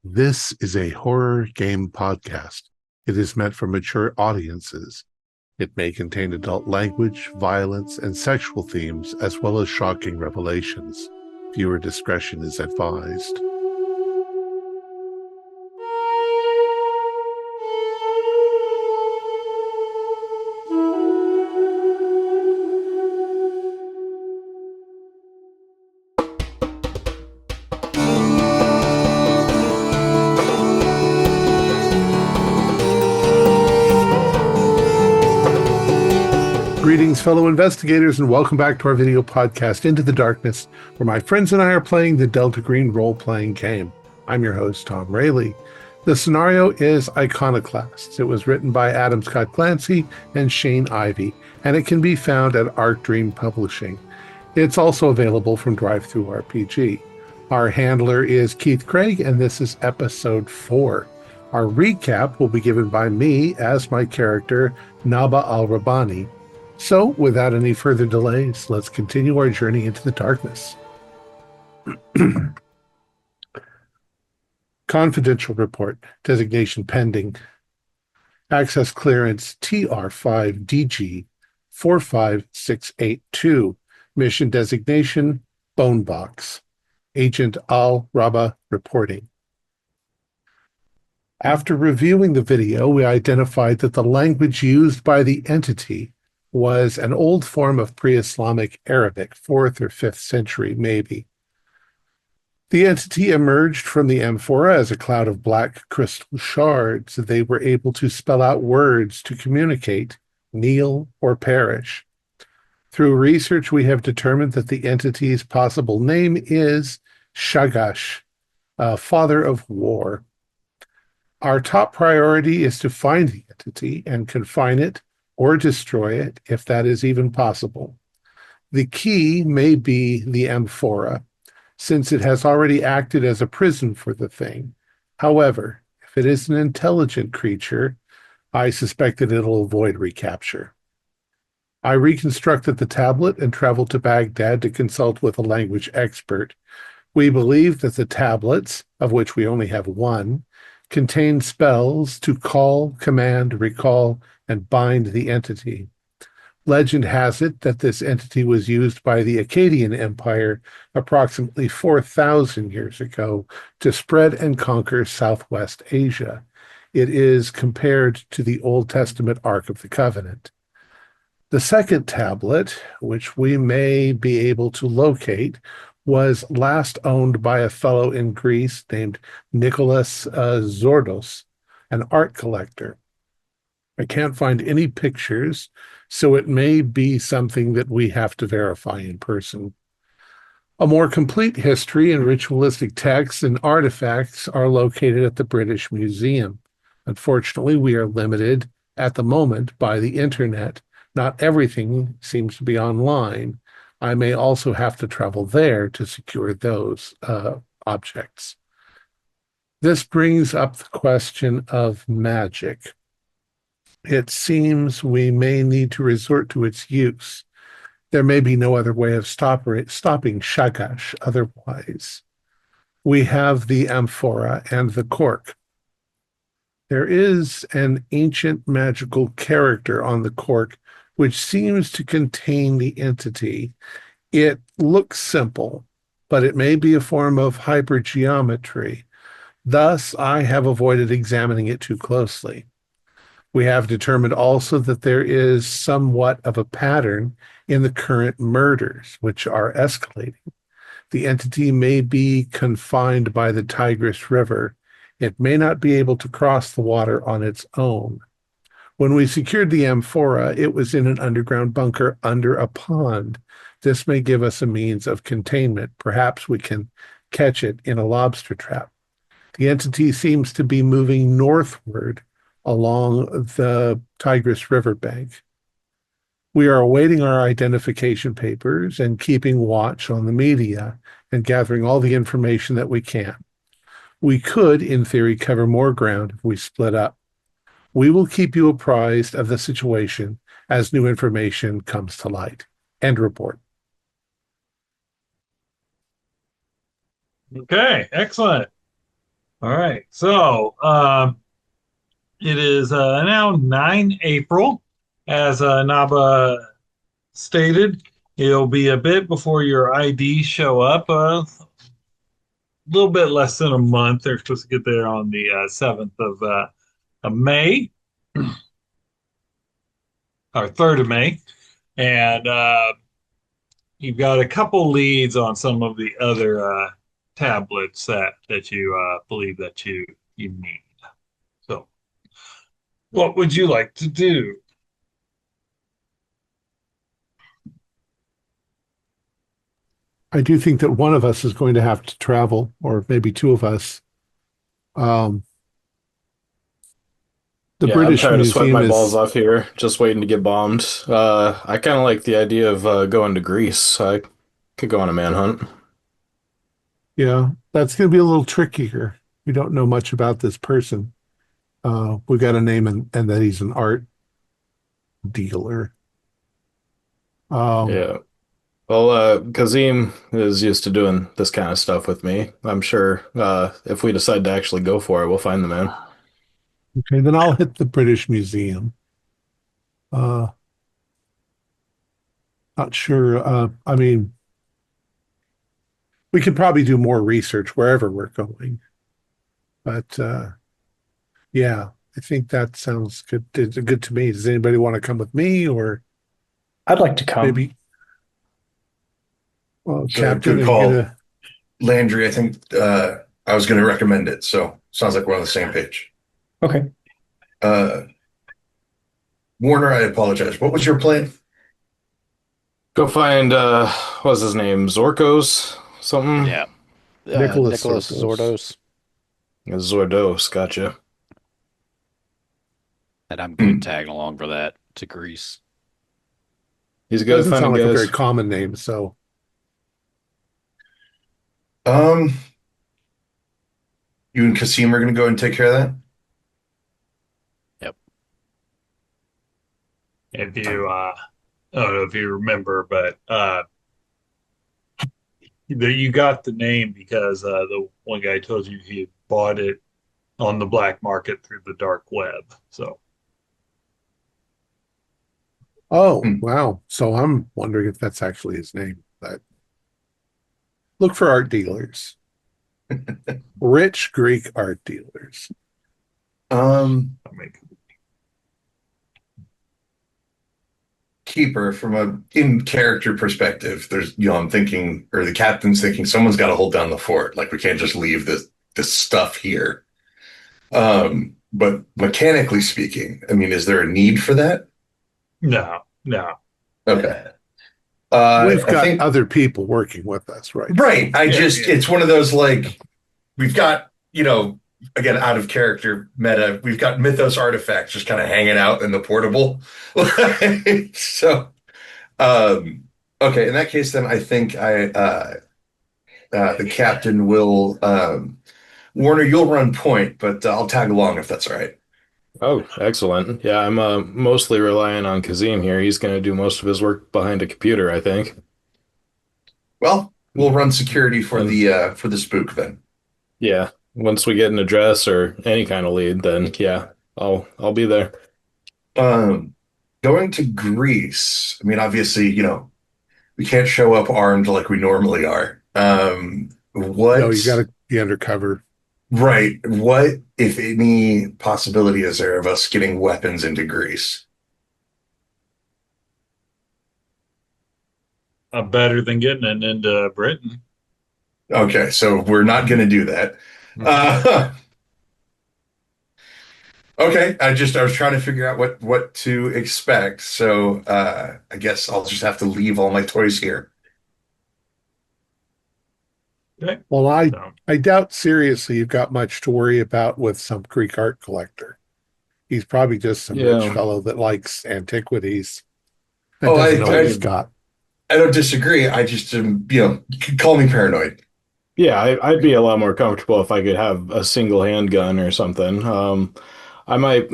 This is a horror game podcast. It is meant for mature audiences. It may contain adult language, violence, and sexual themes, as well as shocking revelations. Viewer discretion is advised. Greetings, fellow investigators, and welcome back to our video podcast, Into the Darkness, where my friends and I are playing the Delta Green role-playing game. I'm your host, Thom Raley. The scenario is Iconoclasts. It was written by Adam Scott Glancy and Shane Ivey, and it can be found at Arc Dream Publishing. It's also available from DriveThruRPG. Our handler is Keith Craig, and this is episode 4. Our recap will be given by me as my character, Naba al-Rabbani. So, without any further delays, let's continue our journey into the darkness. Confidential report. Designation pending. Access clearance TR5DG 45682. Mission designation Bone Box. Agent Al-Rabba reporting. After reviewing the video, we identified that the language used by the entity was an old form of pre-Islamic Arabic, 4th or 5th century, maybe. The entity emerged from the amphora as a cloud of black crystal shards. They were able to spell out words to communicate, kneel or perish. Through research, we have determined that the entity's possible name is Shagash, father of war. Our top priority is to find the entity and confine it or destroy it, if that is even possible. The key may be the amphora, since it has already acted as a prison for the thing. However, if it is an intelligent creature, I suspect that it'll avoid recapture. I reconstructed the tablet and traveled to Baghdad to consult with a language expert. We believe that the tablets, of which we only have one, contain spells to call, command, recall, and bind the entity. Legend has it that this entity was used by the Akkadian Empire approximately 4,000 years ago to spread and conquer Southwest Asia. It is compared to the Old Testament Ark of the Covenant. The second tablet, which we may be able to locate, was last owned by a fellow in Greece named Nicholas Zordos, an art collector. I can't find any pictures, so it may be something that we have to verify in person. A more complete history and ritualistic texts and artifacts are located at the British Museum. Unfortunately, we are limited at the moment by the internet. Not everything seems to be online. I may also have to travel there to secure those objects. This brings up the question of magic. It seems we may need to resort to its use. There may be no other way of stopping Shagash otherwise. We have the amphora and the cork. There is an ancient magical character on the cork which seems to contain the entity. It looks simple, but it may be a form of hypergeometry. Thus, I have avoided examining it too closely. We have determined also that there is somewhat of a pattern in the current murders, which are escalating. The entity may be confined by the Tigris River. It may not be able to cross the water on its own. When we secured the amphora, it was in an underground bunker under a pond. This may give us a means of containment. Perhaps we can catch it in a lobster trap. The entity seems to be moving northward along the Tigris riverbank. We are awaiting our identification papers and keeping watch on the media and gathering all the information that we can. We could, in theory, cover more ground if we split up. We will keep you apprised of the situation as new information comes to light. End report. Okay, excellent. All right. It is now 9 April. As Naba stated, it'll be a bit before your IDs show up. A little bit less than a month. They're supposed to get there on the 7th of May, or 3rd of May. And you've got a couple leads on some of the other tablets that you believe that you need. So, what would you like to do? I do think that one of us is going to have to travel, or maybe two of us. Um, the Yeah, I'm British tired of sweating Museum my balls is, off here, just waiting to get bombed. I kind of like the idea of going to Greece. I could go on a manhunt. yeah, that's going to be a little trickier. We don't know much about this person. We got a name and that he's an art dealer. Um, Yeah. Well, Kazim is used to doing this kind of stuff with me. I'm sure if we decide to actually go for it, we'll find the man. okay, then I'll hit the British Museum. Uh, Not sure. I mean, we could probably do more research wherever we're going, but yeah, I think that sounds good. It's good to me. Does anybody want to come with me, or I'd like to come. maybe, well, It's a Captain? good Are you call, gonna? Landry. I think I was going to recommend it, so sounds like we're on the same page. Okay. Uh, Warner, I apologize. What was your plan? Go find what's his name? Zorkos? Something? Yeah. Nicholas Nicholas Circos. Zordos, Zordos, gotcha. and I'm good Hmm. tagging along for that to Greece. He's good at Doesn't sound finding like a very guys. common name, so Um, you and Kasim are going to go and take care of that. Yep. If you, I don't know if you remember, but you got the name because the one guy told you he bought it on the black market through the dark web. So, oh Hmm. wow. So I'm wondering if that's actually his name. But look for art dealers, rich Greek art dealers. I mean, Keeper from a in character perspective. There's, I'm thinking, or the captain's thinking, someone's got to hold down the fort. Like we can't just leave this stuff here. But mechanically speaking, I mean, is there a need for that? no, no. Okay. We've I got think other people working with us, right? right. So I Yeah, just yeah. it's one of those like we've got, again, out of character meta, we've got mythos artifacts just kind of hanging out in the portable. So, um, okay, in that case, then I think the captain will, Warner, you'll run point, but I'll tag along if that's all right. Oh, excellent. Yeah, I'm mostly relying on Kazim here. He's going to do most of his work behind a computer, I think. Well, we'll run security And for the spook then. yeah, once we get an address or any kind of lead, then yeah, I'll be there. Um, Going to Greece. I mean, obviously, we can't show up armed like we normally are. no, you got What to be undercover. Right. What, if any, possibility is there of us getting weapons into Greece? Better than getting it into Britain. Okay, so we're not going to do that. Uh, okay, I was trying to figure out what to expect. So I guess I'll just have to leave all my toys here. Okay. Well, I So, I doubt seriously you've got much to worry about with some Greek art collector. He's probably just some rich Yeah, fellow that likes antiquities and Oh, doesn't know what he's I got. I don't disagree. I just you can call me paranoid. yeah, I'd be a lot more comfortable if I could have a single handgun or something. I might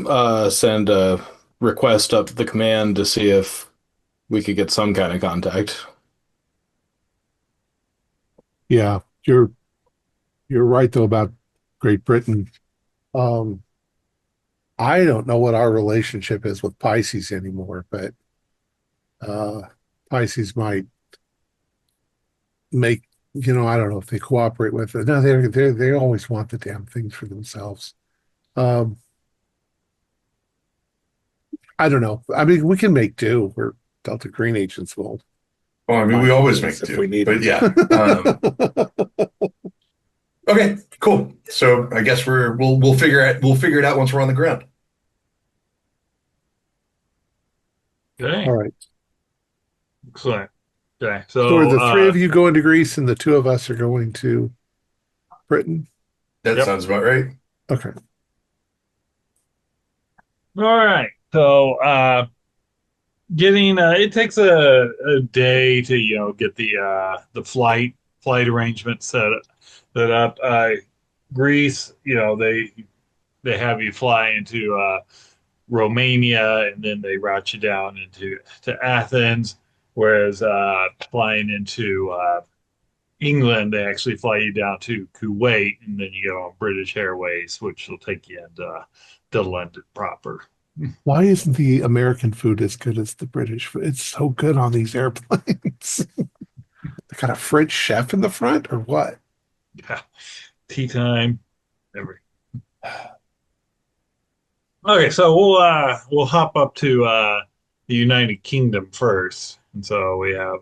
send a request up the command to see if we could get some kind of contact. Yeah, you're right though about Great Britain. Um, I don't know what our relationship is with Pisces anymore, but uh, Pisces might make, I don't know if they cooperate with it. No, they always want the damn things for themselves. Um, I don't know. I mean, we can make do. We're Delta Green agents will Well, I mean, we find always things make if we do, need but them. yeah. Okay, cool. So I guess we'll figure it out once we're on the ground. Okay. All right. Excellent. Okay. So are So, the three of you going to Greece and the two of us are going to Britain? That yep. sounds about right. Okay. All right. So, getting it takes a day to get the flight arrangement set up. Greece, they have you fly into Romania, and then they route you down to Athens. Whereas flying into England, they actually fly you down to Kuwait, and then you go on British Airways, which will take you into to London proper. Why isn't the American food as good as the British food? It's so good on these airplanes. They got a French chef in the front or what? Yeah, tea time. Every Okay, so we'll hop up to the United Kingdom first, and so we have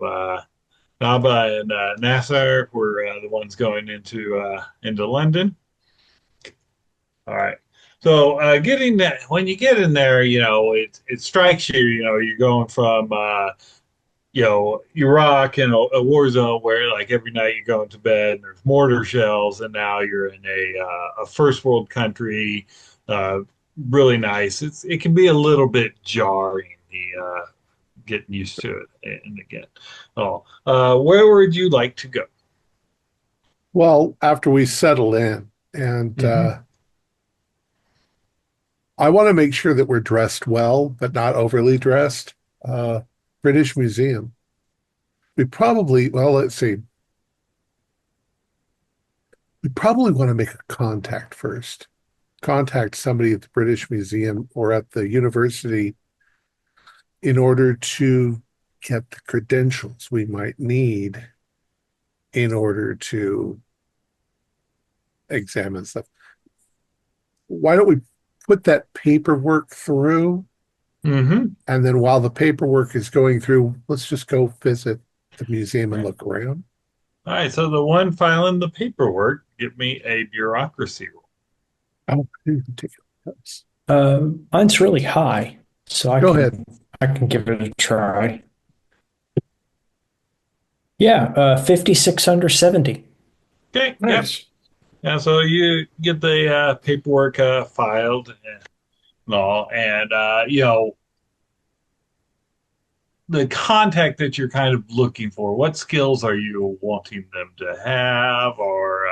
Naba and Nasser were the ones going into London. All right. So getting that when you get in there, it strikes you, you're going from Iraq and a war zone where like every night you go into bed and there's mortar shells, and now you're in a first world country, uh, really nice. It can be a little bit jarring the getting used to it, and again, where would you like to go? Well, after we settle in, and Hmm. I want to make sure that we're dressed well, but not overly dressed. Uh, British Museum. Well, let's see. We probably want to make a contact first. Contact somebody at the British Museum or at the university in order to get the credentials we might need in order to examine stuff. Why don't we put that paperwork through? Hmm. And then while the paperwork is going through, let's just go visit the museum and Right. look around. All right. So the one filing the paperwork, give me a bureaucracy roll. Oh, take notes. Mine's really high, so Go ahead. I can give it a try. Yeah, 56 under 70. Okay. Yep. Nice. Yeah. So you get the paperwork filed and all, and the contact that you're kind of looking for. What skills are you wanting them to have, or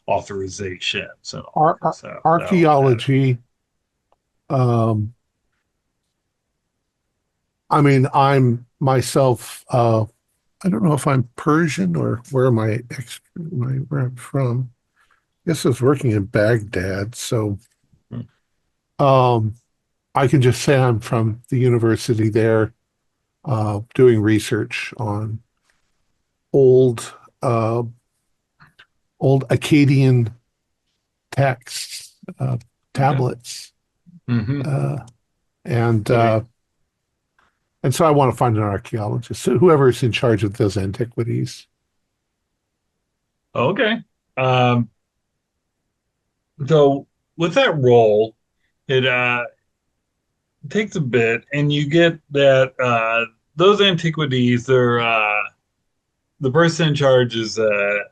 authorizations and all Ar that? So that'll matter. Archaeology. Um, I mean, I'm myself, I don't know if I'm Persian or where I'm from. I guess I was working in Baghdad, so Hmm. um, I can just say I'm from the university there, doing research on old, uh, old Akkadian texts, Okay. tablets, Hmm. uh, and So, uh, and so I want to find an archaeologist, so whoever's in charge of those antiquities. okay. Um, so with that role, it takes a bit, and you get that those antiquities. They're the person in charge is a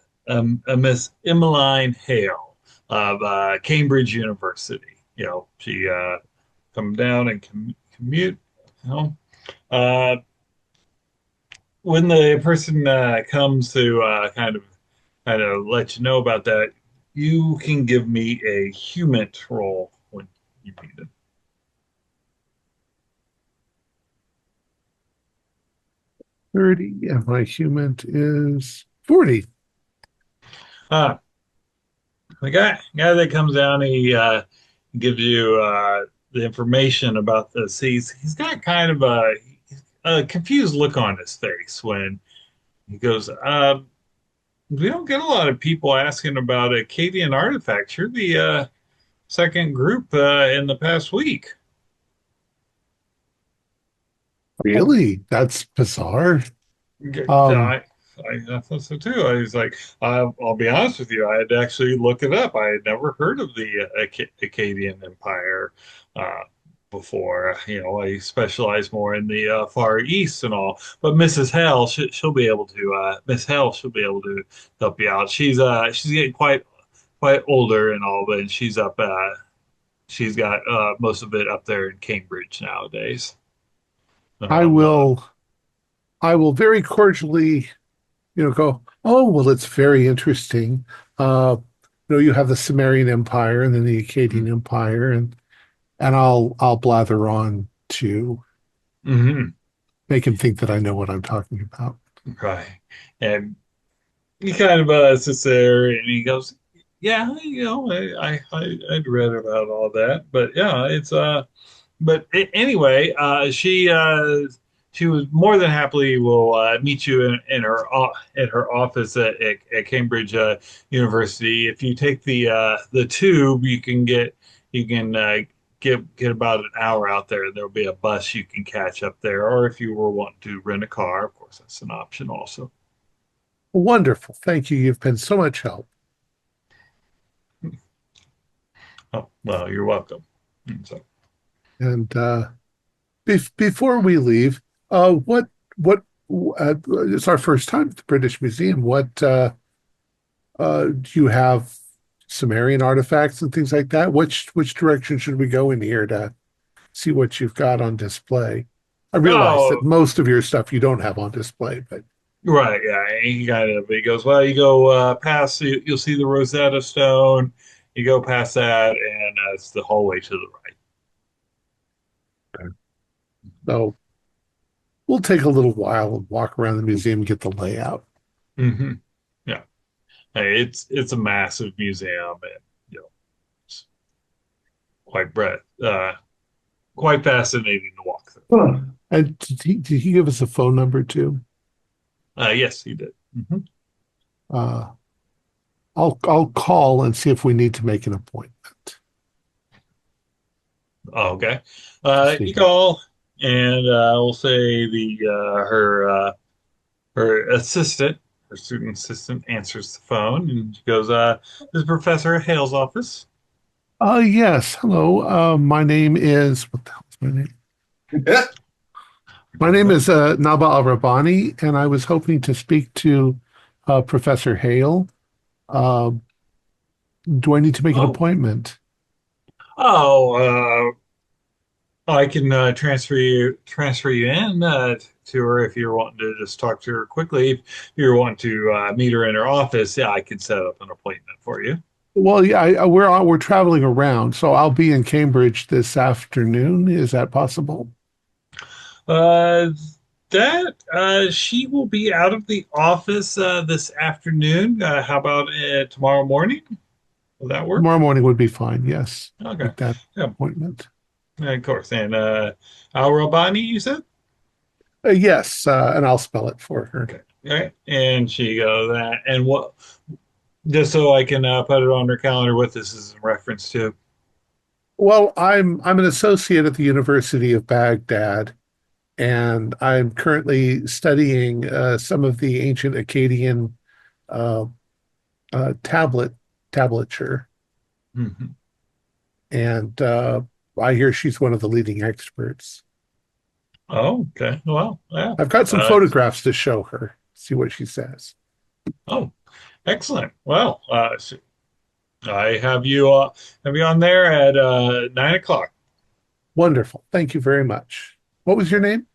Miss Emmeline Hale of Cambridge University. She come down and commute. You know, uh, when the person comes to kind of let you know about that, you can give me a human roll when you need it. 30, and my human is 40. Uh, The guy that comes down, he gives you the information about this. He's got kind of a confused look on his face when he goes, we don't get a lot of people asking about Akkadian artifacts. You're the second group in the past week. Really? That's bizarre. Um, I thought so too. I was like, I'll be honest with you, I had to actually look it up. I had never heard of the Akkadian Empire before. I specialize more in the Far East and all. But Mrs. Hell, she'll be able to. Miss Hell, she'll be able to help you out. She's getting quite older and all, but she's up. She's got most of it up there in Cambridge nowadays. I Um, uh, will I will very cordially, go, oh, well, it's very interesting. You have the Sumerian Empire and then the Akkadian Empire, and I'll blather on to mhm. make him think that I know what I'm talking about. Right. And he kind of sits there and he goes, "Yeah, I'd read about all that, but yeah, it's anyway, she was more than happily will meet you in her office at Cambridge University. If you take the tube, you can get about an hour out there. There'll be a bus you can catch up there, or if you were wanting to rent a car, of course, that's an option also." Wonderful. Thank you. You've been so much help. Oh, well, you're welcome. So, And before we leave, what it's our first time at the British Museum. What do you have Sumerian artifacts and things like that? Which direction should we go in here to see what you've got on display? I realize that oh, most of your stuff you don't have on display, but right, yeah. He goes, well, you go past, you'll see the Rosetta Stone. You go past that, and it's the hallway to the right. so we'll take a little while and walk around the museum and get the layout. Hmm. Yeah. Hey, it's a massive museum, and it's quite quite fascinating to walk through. Huh. And did he give us a phone number too? Yes, he did. Hmm. Uh, I'll call and see if we need to make an appointment. Oh, okay. See. You call, and we'll say the her assistant, her student assistant, answers the phone, and she goes, "This is Professor Hale's office." Yes. Hello. My name is, what the hell is my name? Yeah. My name is Naba Al-Rabani, and I was hoping to speak to Professor Hale. Uh, do I need to make an Oh, appointment? oh, I can transfer you in to her if you're wanting to just talk to her quickly. If you're wanting to meet her in her office, yeah, I can set up an appointment for you. Well, yeah, we're traveling around, so I'll be in Cambridge this afternoon. Is that possible? Uh, that she will be out of the office this afternoon. How about tomorrow morning? Will that work? Tomorrow morning would be fine. Yes, Okay. make that Yeah, appointment. of course. And Al Rabani, you said? Yes, and I'll spell it for her. Okay. All right. And she goes, and what, just so I can put it on her calendar, what this is in reference to. Well, I'm an associate at the University of Baghdad, and I'm currently studying some of the ancient Akkadian uh, tablature, Mhm. and I hear she's one of the leading experts. Oh, okay. Well, yeah. I've got some Uh, photographs to show her. See what she says. oh, excellent. Well, I have you on there at 9 o'clock. Wonderful. Thank you very much. What was your name?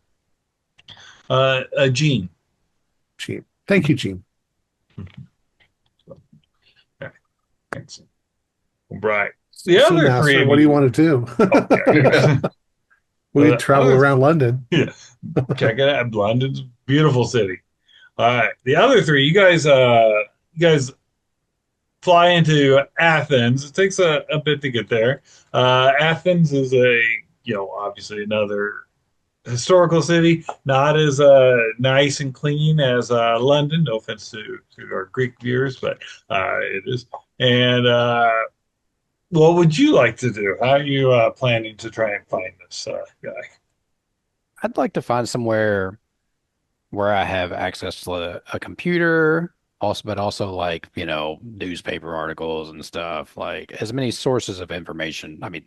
Gene. Gene. Thank you, Gene. Okay, excellent. Right. The So, other Master, three what do you meetings. want to do? Okay. We travel Other, around London. yeah, check it out. London's a beautiful city. All right. The other three, you guys fly into Athens. It takes a bit to get there. Athens is obviously another historical city, not as nice and clean as London. No offense to our Greek viewers, but it is. And what would you like to do? How are you planning to try and find this guy? I'd like to find somewhere where I have access to a computer, also, but also like, newspaper articles and stuff, like as many sources of information. I mean,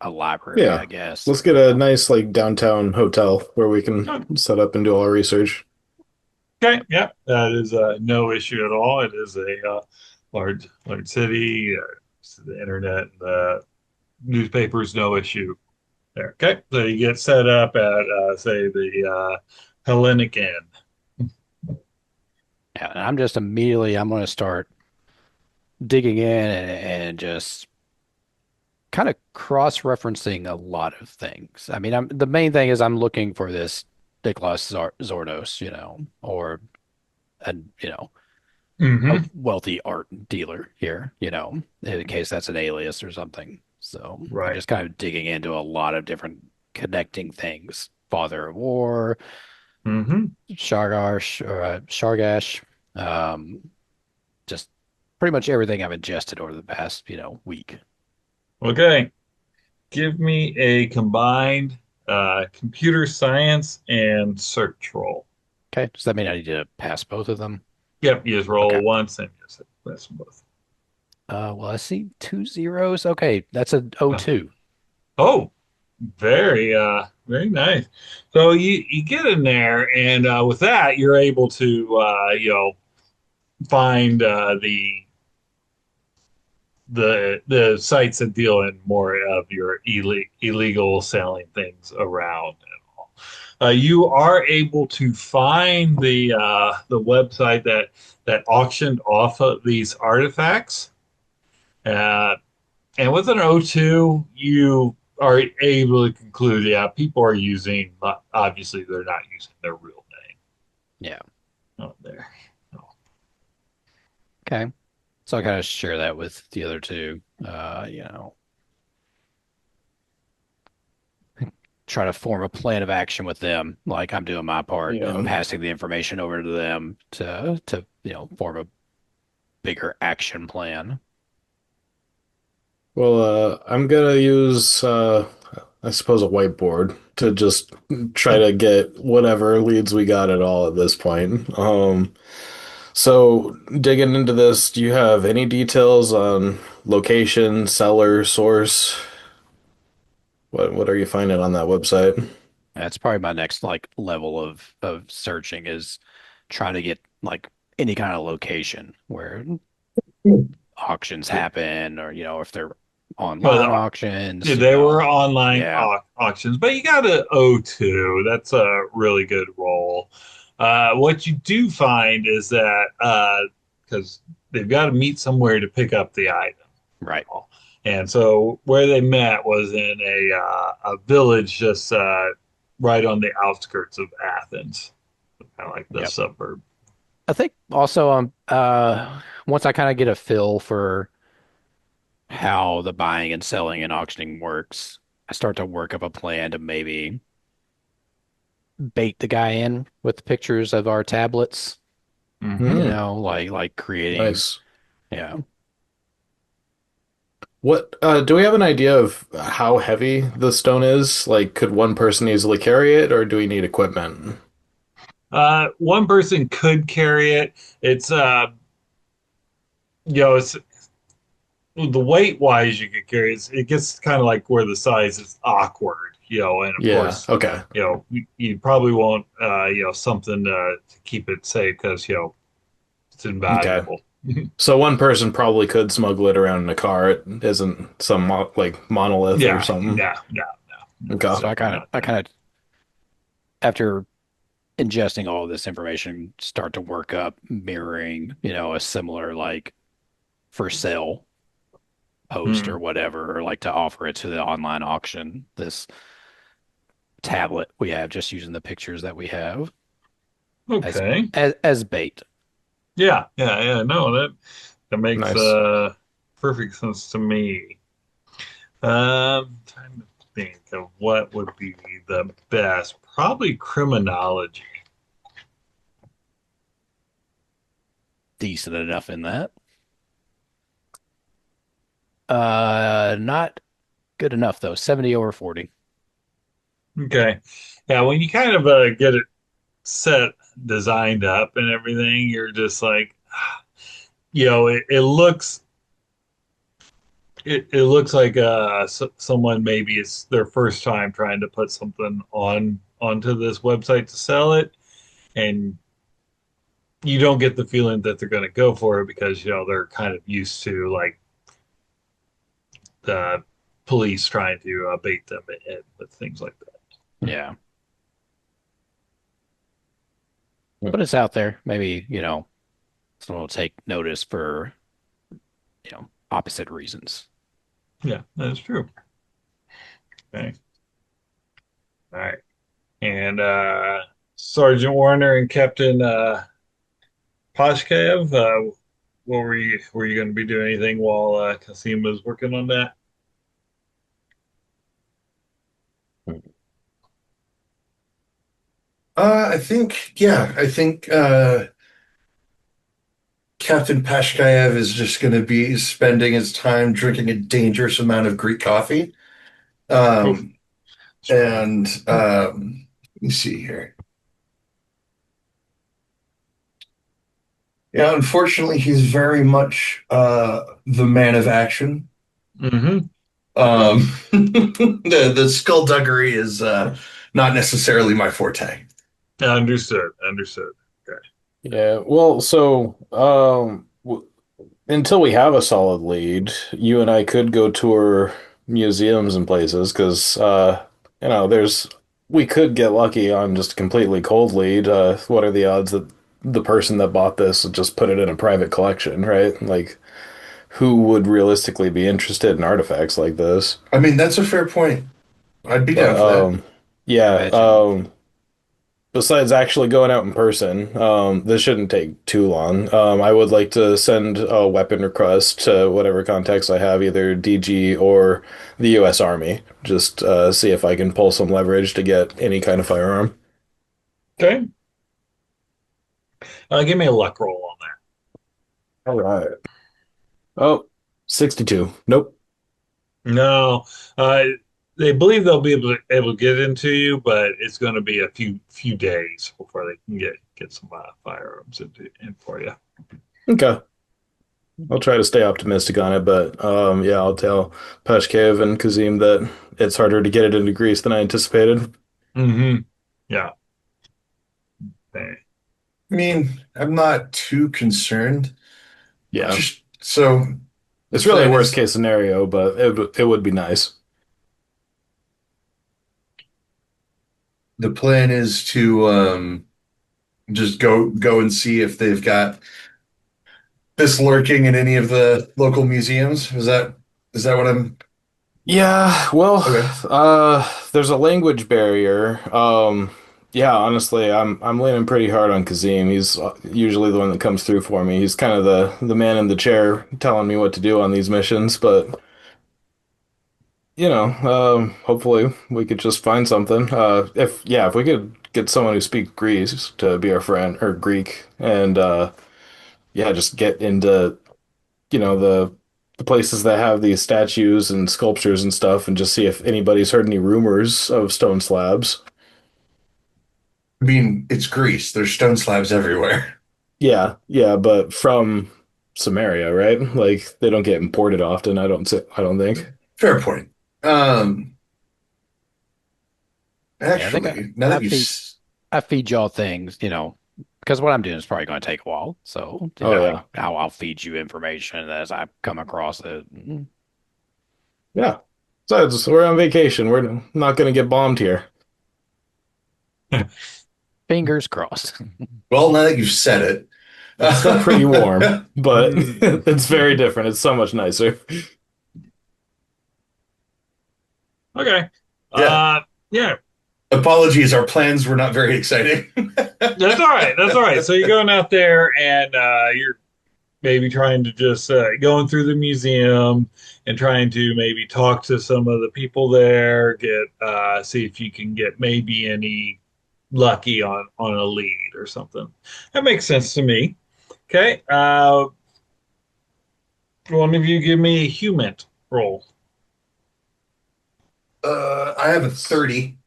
a library, Yeah. I guess, Let's or, get a nice like downtown hotel where we can set up and do all our research. Okay, yeah, that is no issue at all. It is a large city. The internet, the newspapers, no issue there. Okay, so you get set up at say the Hellenic Inn. yeah, and I'm going to start digging in and just kind of cross-referencing a lot of things. I mean, the main thing is I'm looking for this Nicholas Zordos, or a, you know, a Hmm. wealthy art dealer here, in case that's an alias or something. So I'm Right. just kind of digging into a lot of different connecting things. Father of War, Hmm. Shargash, just pretty much everything I've ingested over the past, week. Okay, give me a combined computer science and search roll. Okay, does that mean I need to pass both of them? Yep, you just Okay. roll once and you pass them both. Well, I see two zeros. Okay, that's a O2. Oh, very nice. So you get in there, and with that, you're able to find the sites that deal in more of your illegal selling things around and all. You are able to find the website that auctioned off of these artifacts. Uh, And with an O2, you are able to conclude, yeah, people are using, obviously, they're not using their real name Yeah. out there. So, Okay. So I kind of share that with the other two. Try to form a plan of action with them, like I'm doing my part and Yeah. passing the information over to them to form a bigger action plan. Well, I'm gonna use, I suppose, a whiteboard to just try to get whatever leads we got at all at this point. So digging into this, do you have any details on location, seller, source? What are you finding on that website? That's probably my next like level of searching is trying to get like any kind of location where auctions happen or if they're online well, auctions, they were online yeah. auctions, but you got an O2. That's a really good roll. What you do find is that because they've got to meet somewhere to pick up the item. Right. And so where they met was in a village just right on the outskirts of Athens, kind of like the Yep. suburb. I think also once I kind of get a feel for how the buying and selling and auctioning works, I start to work up a plan to maybe bait the guy in with pictures of our tablets, Hmm. Hmm, like creating, nice. yeah. What do we have an idea of how heavy the stone is? Like, could one person easily carry it, or do we need equipment? One person could carry it. It's it's the weight wise you could carry it. It gets kind of like where the size is awkward, and of Yeah, course, okay. you probably won't, something to keep it safe because it's Okay. invaluable. So one person probably could smuggle it around in a car. It isn't some mo like monolith or Yeah, something. no, Okay. So definitely not I that. kind of after ingesting all of this information, start to work up mirroring, a similar like for sale post or Hmm. whatever, or like to offer it to the online auction. This tablet we have, just using the pictures that we have as Okay. as bait. Yeah. No, That makes Nice. perfect sense to me. Trying to think of what would be the best. Probably criminology. Decent enough in that. Not good enough though. 70 over 40. Okay. Yeah, when you kind of get it set, designed up and everything, you're just like, it looks like someone maybe it's their first time trying to put something onto this website to sell it, and you don't get the feeling that they're going to go for it because they're kind of used to like the police trying to bait them in with things like that. Yeah. But it's out there. Maybe, someone will take notice for, opposite reasons. Yeah, that's true. Okay. All right. And Sergeant Warner and Captain Pashkev, what were you going to be doing anything while Kasim was working on that? I think Captain Pashkayev is just going to be spending his time drinking a dangerous amount of Greek coffee. Oof, Um, strong. and let me see here. Yeah, unfortunately, he's very much the man of action. Mm-hmm. The skullduggery is not necessarily my forte. Understood. Understood. Okay. Yeah, well, so until we have a solid lead, you and I could go tour museums and places because there's we could get lucky on just a completely cold lead. What are the odds that the person that bought this would just put it in a private collection, right? Like, who would realistically be interested in artifacts like this? I mean, that's a fair point. I'd be But down for that. yeah, Imagine. besides actually going out in person, this shouldn't take too long. I would like to send a weapon request to whatever contacts I have, either DG or the US Army. Just see if I can pull some leverage to get any kind of firearm. Okay. Give me a luck roll on that. All right. Oh, 62. Nope. No, they believe they'll be able to get into you, but it's going to be a few days before they can get some firearms in for you. Okay. I'll try to stay optimistic on it, but yeah, I'll tell Peshkev and Kazim that it's harder to get it into Greece than I anticipated. Mm-hmm. Yeah. Okay. I mean, I'm not too concerned. Yeah. Just so the It's really a plan worst is case scenario, but it would be nice. the plan is to just go and see if they've got this lurking in any of the local museums. Is that what I'm Yeah, well, okay? there's a language barrier. Yeah, honestly, I'm leaning pretty hard on Kazim. He's usually the one that comes through for me. He's kind of the man in the chair telling me what to do on these missions, but hopefully we could just find something. If we could get someone who speaks Greek to be our friend or Greek and yeah, just get into the places that have these statues and sculptures and stuff, and just see if anybody's heard any rumors of stone slabs. I mean, it's Greece. There's stone slabs everywhere. Yeah, yeah, but from Samaria, right? Like they don't get imported often. I don't think. Fair point. Um, Yeah, I think actually, now I that you feed I feed y'all things, because what I'm doing is probably going to take a while. So, Oh yeah, how I'll feed you information as I come across it. yeah. So we're on vacation. We're not going to get bombed here. Fingers crossed. well, now that you've said it, It's still pretty warm, but Mm. it's very different. It's so much nicer. Okay. yeah. Yeah, Apologies, our plans were not very exciting. that's all right. That's all right. So you're going out there and you're maybe trying to just going through the museum and trying to maybe talk to some of the people there, get see if you can get maybe any lucky on a lead or something. That makes sense to me. Okay, one of you give me a human roll. I have a 30.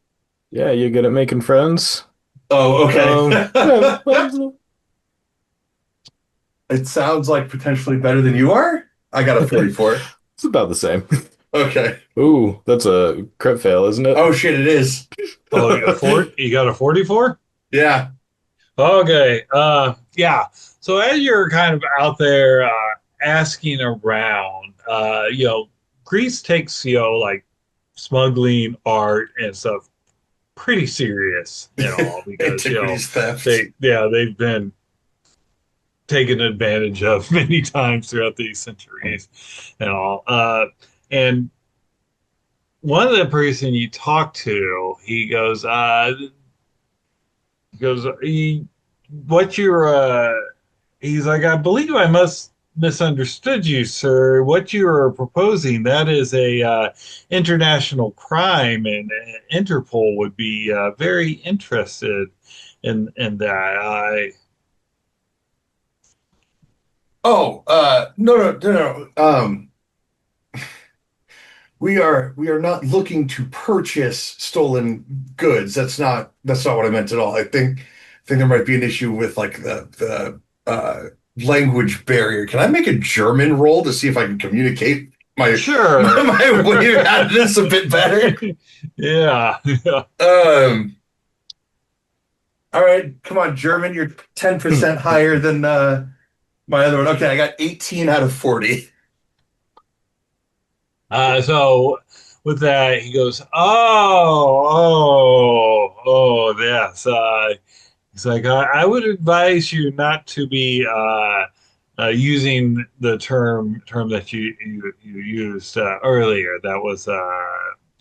Yeah, you good at making friends? Oh, Yeah, okay. It sounds like potentially better than you are. I got a 44. it's about the same. Okay. Ooh, that's a crit fail, isn't it? Oh shit, it is. Oh, you got a 44? Yeah. Okay. Yeah. So as you're kind of out there asking around, Greece takes, like smuggling art and stuff pretty serious, because, Antiquities theft. they've been taken advantage of many times throughout these centuries and all. And one of the person you talk to, he what you're he's like, I believe I must misunderstood you, sir. What you are proposing, that is a international crime, and Interpol would be very interested in that. Oh, no, no, no, no. We are not looking to purchase stolen goods. That's not what I meant at all. I think there might be an issue with like the language barrier. Can I make a German roll to see if I can communicate my Sure. my way out of this a bit better? Yeah. Um, all right, come on, German. You're 10% higher than my other one. Okay, I got 18 out of 40. So with that, he goes, yes. He's like, I would advise you not to be using the term that you used earlier. That was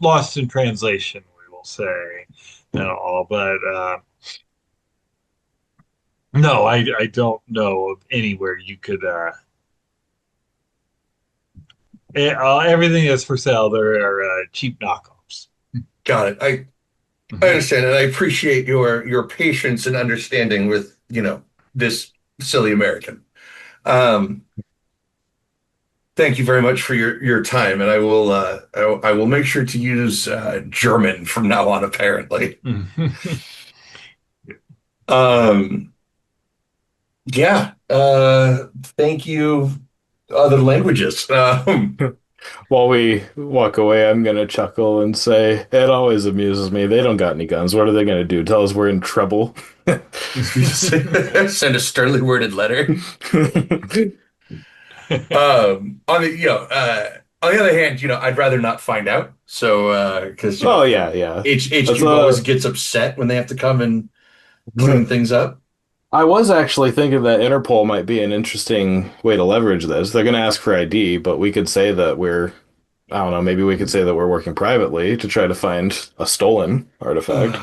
lost in translation, we will say, and all. But no, I don't know of anywhere you could. Everything that's for sale, there are cheap knockoffs. Got it. I Mhm. understand, and I appreciate your patience and understanding with, this silly American. Um, thank you very much for your time, and I will make sure to use German from now on, apparently. Um, yeah. Thank you, other languages. While we walk away, I'm gonna chuckle and say, it always amuses me. They don't got any guns. What are they gonna do? Tell us we're in trouble? Send a sternly worded letter. On the other hand, I'd rather not find out. So, because Oh yeah, yeah. That's HQ always gets upset when they have to come and clean things up. I was actually thinking that Interpol might be an interesting way to leverage this. They're gonna ask for ID, but we could say that I don't know, maybe we could say that we're working privately to try to find a stolen artifact.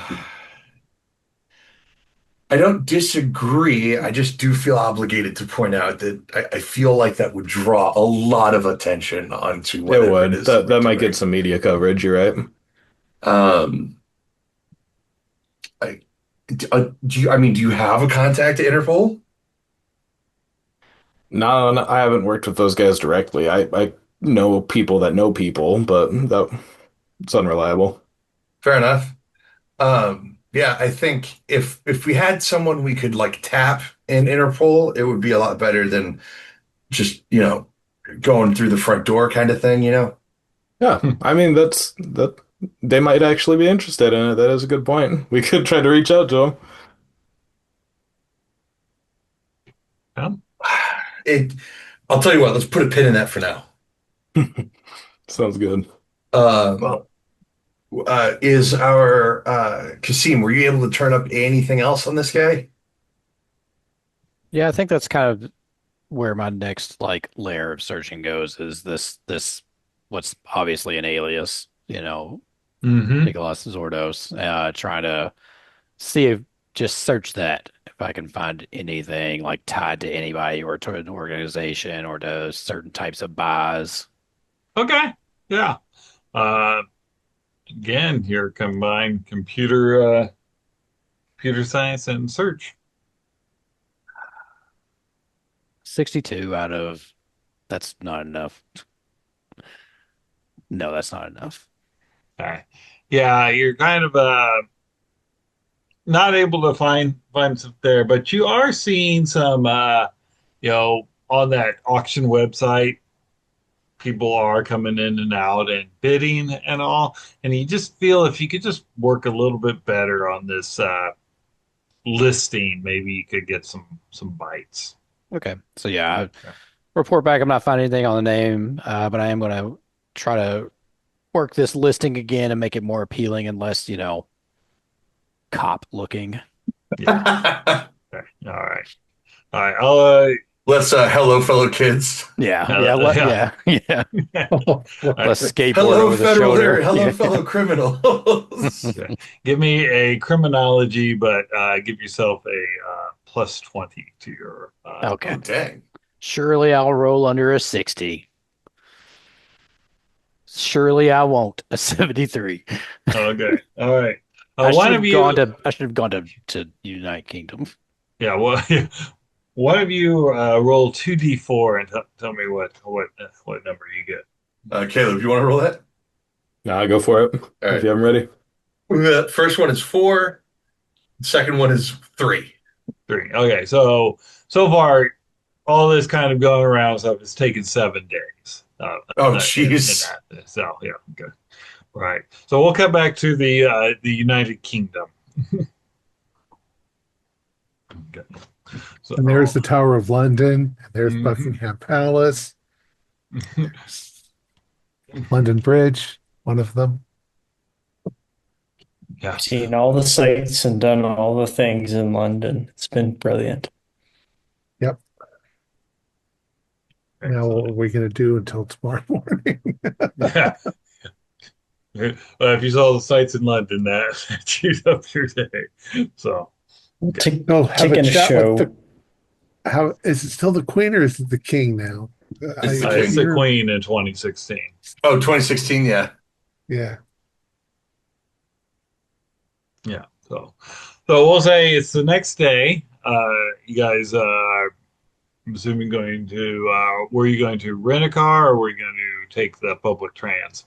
I don't disagree. I just do feel obligated to point out that I feel like that would draw a lot of attention onto It whatever it would. is that That we're might get doing. some media coverage, you're right. Um, I, do you have a contact at Interpol? No, no, I haven't worked with those guys directly. I know people that know people, but it's unreliable. Fair enough. Yeah, I think if we had someone we could like tap in Interpol, it would be a lot better than just, going through the front door kind of thing. Yeah, I mean that they might actually be interested in it. That is a good point. We could try to reach out to Yeah. It, I'll tell you what, let's put a pin in that for now. them. Sounds good. Um, is our Kasim, were you able to turn up anything else on this guy? Yeah, I think that's kind of where my next like layer of searching goes is this what's obviously an alias, Hmm. Nicholas Zordos, trying to see if just search that if I can find anything like tied to anybody or to an organization or to certain types of buys. Okay. Yeah. Uh, Again, here combine computer science and search. 62 out of that's not enough. No, that's not enough. Okay. Yeah, you're kind of not able to find some there, but you are seeing some on that auction website, people are coming in and out and bidding and all. And you just feel if you could just work a little bit better on this listing, maybe you could get some bites. Okay. So yeah, I Okay. report back. I'm not finding anything on the name, but I am going to try to work this listing again and make it more appealing and less, cop looking. Yeah. Okay. All right. All right. Let's hello, fellow kids. Yeah, Uh, yeah, yeah. yeah, yeah. Oh, Less Lord. skateboard Hello, over the federal shoulder. or hello, Yeah. fellow criminals. Okay. Give me a criminology, but give yourself a plus 20 to your. Okay. Oh, dang. Surely I'll roll under a 60. Surely I won't. A 73. Okay. All right. I should One of have gone you, to I should have gone to United Kingdom. yeah, well, one of you roll 2d4 and tell me what number you get. Caleb, you want to roll that? Nah, go for it. All If right. you have them ready. The first one is 4. The second one is 3. 3. Okay. So far, all this kind of going around stuff has taken 7 days. Oh, in jeez. that. So yeah. Okay. Right. So we'll come back to the United Kingdom. Okay. So, And there's the Tower of London, and there's mhm. Buckingham Palace, London Bridge, one of them. Yeah. Seen all the sights and done all the things in London. It's been brilliant. Yep. Now what are we going to do until tomorrow morning? Yeah. If you saw the sights in London, that chews up your day. So, okay. They'll have Taking a a chat with show. how is it still the Queen or is it the King now? It's the It's the You're- Queen in 2016. Oh, 2016, yeah. Yeah. Yeah. So we'll say it's the next day. You guys, I'm assuming going to, were you going to rent a car or were you going to take the public trans?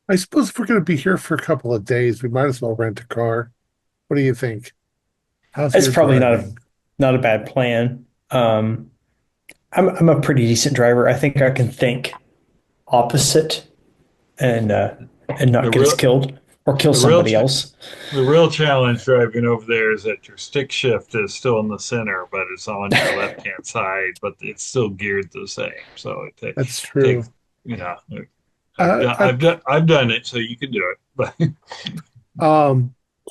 I suppose if we're going to be here for a couple of days, we might as well rent a car. What do you think? How's It's your probably driving? not a bad plan. I'm a pretty decent driver. I think I can think opposite and The not get us real, killed or kill the real, somebody ch- else. the real challenge driving over there is that your stick shift is still in the center, but it's on your left-hand side, but it's still geared the same. So That's takes, true. you know, I've done, I I've done it, so you can do it. But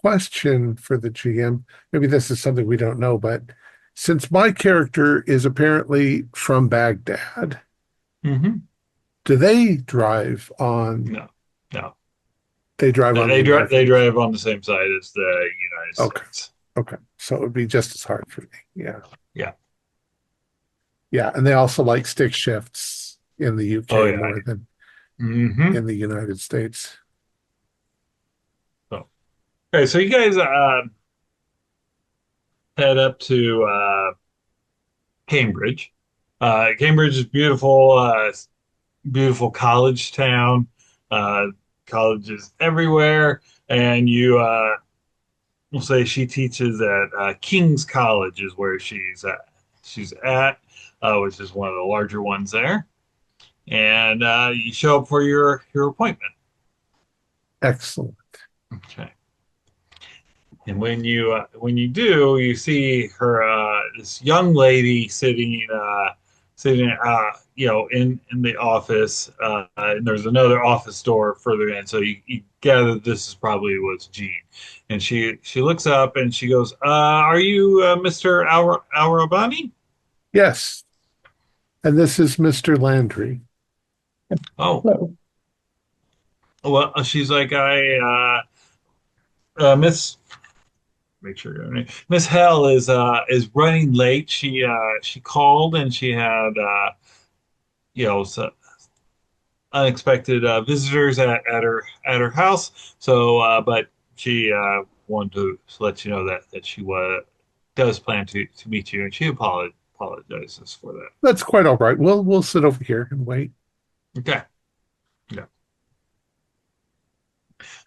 question for the GM. Maybe this is something we don't know, but since my character is apparently from Baghdad, Mhm. do they drive on? No, no, They drive on the they American. drive on the same side as the United Okay. States. Okay, so it would be just as hard for me. Yeah, Yeah. yeah, and they also like stick shifts in the Oh UK yeah. more than Hmm. in the United States. So, okay, so you guys head up to Cambridge. Cambridge is beautiful, beautiful college town. Uh, Colleges everywhere, and you will say she teaches at King's College is where She's at, which is one of the larger ones there. And you show up for your appointment. Excellent. Okay. And when you do, you see her this young lady sitting in the office, and there's another office door further in. So you gather this is probably was Jean, and she looks up and she goes, "Are you Mr. Arabani?" Yes, and this is Mr. Landry. Oh, Hello. well, she's like, I Miss make sure your name. Miss Hell is running late. She called and she had so unexpected visitors at her house. So, but she wanted to let you know that she does plan to meet you, and she apologizes for that. That's quite all right. We'll sit over here and wait. Okay. Yeah.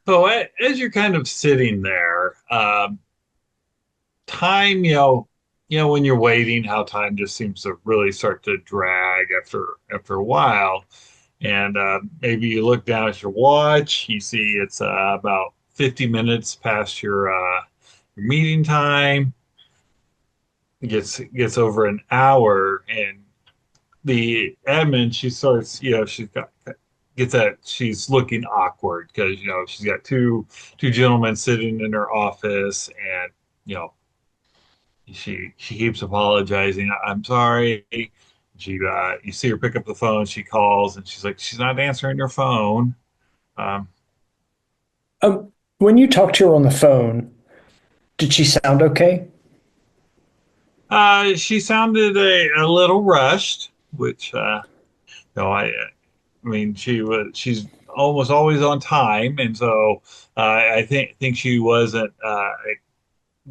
So as you're kind of sitting there, time, when you're waiting, how time just seems to really start to drag after a while. And maybe you look down at your watch, you see it's about 50 minutes past your meeting time. It gets over an hour, and the admin, she starts, she's got gets that she's looking awkward because she's got two gentlemen sitting in her office, and you know she keeps apologizing. I'm sorry. You see her pick up the phone. She calls and she's like, she's not answering her phone. Um, When you talked to her on the phone, did she sound okay? she sounded a little rushed, which no, I mean she's almost always on time, and so I think she wasn't. I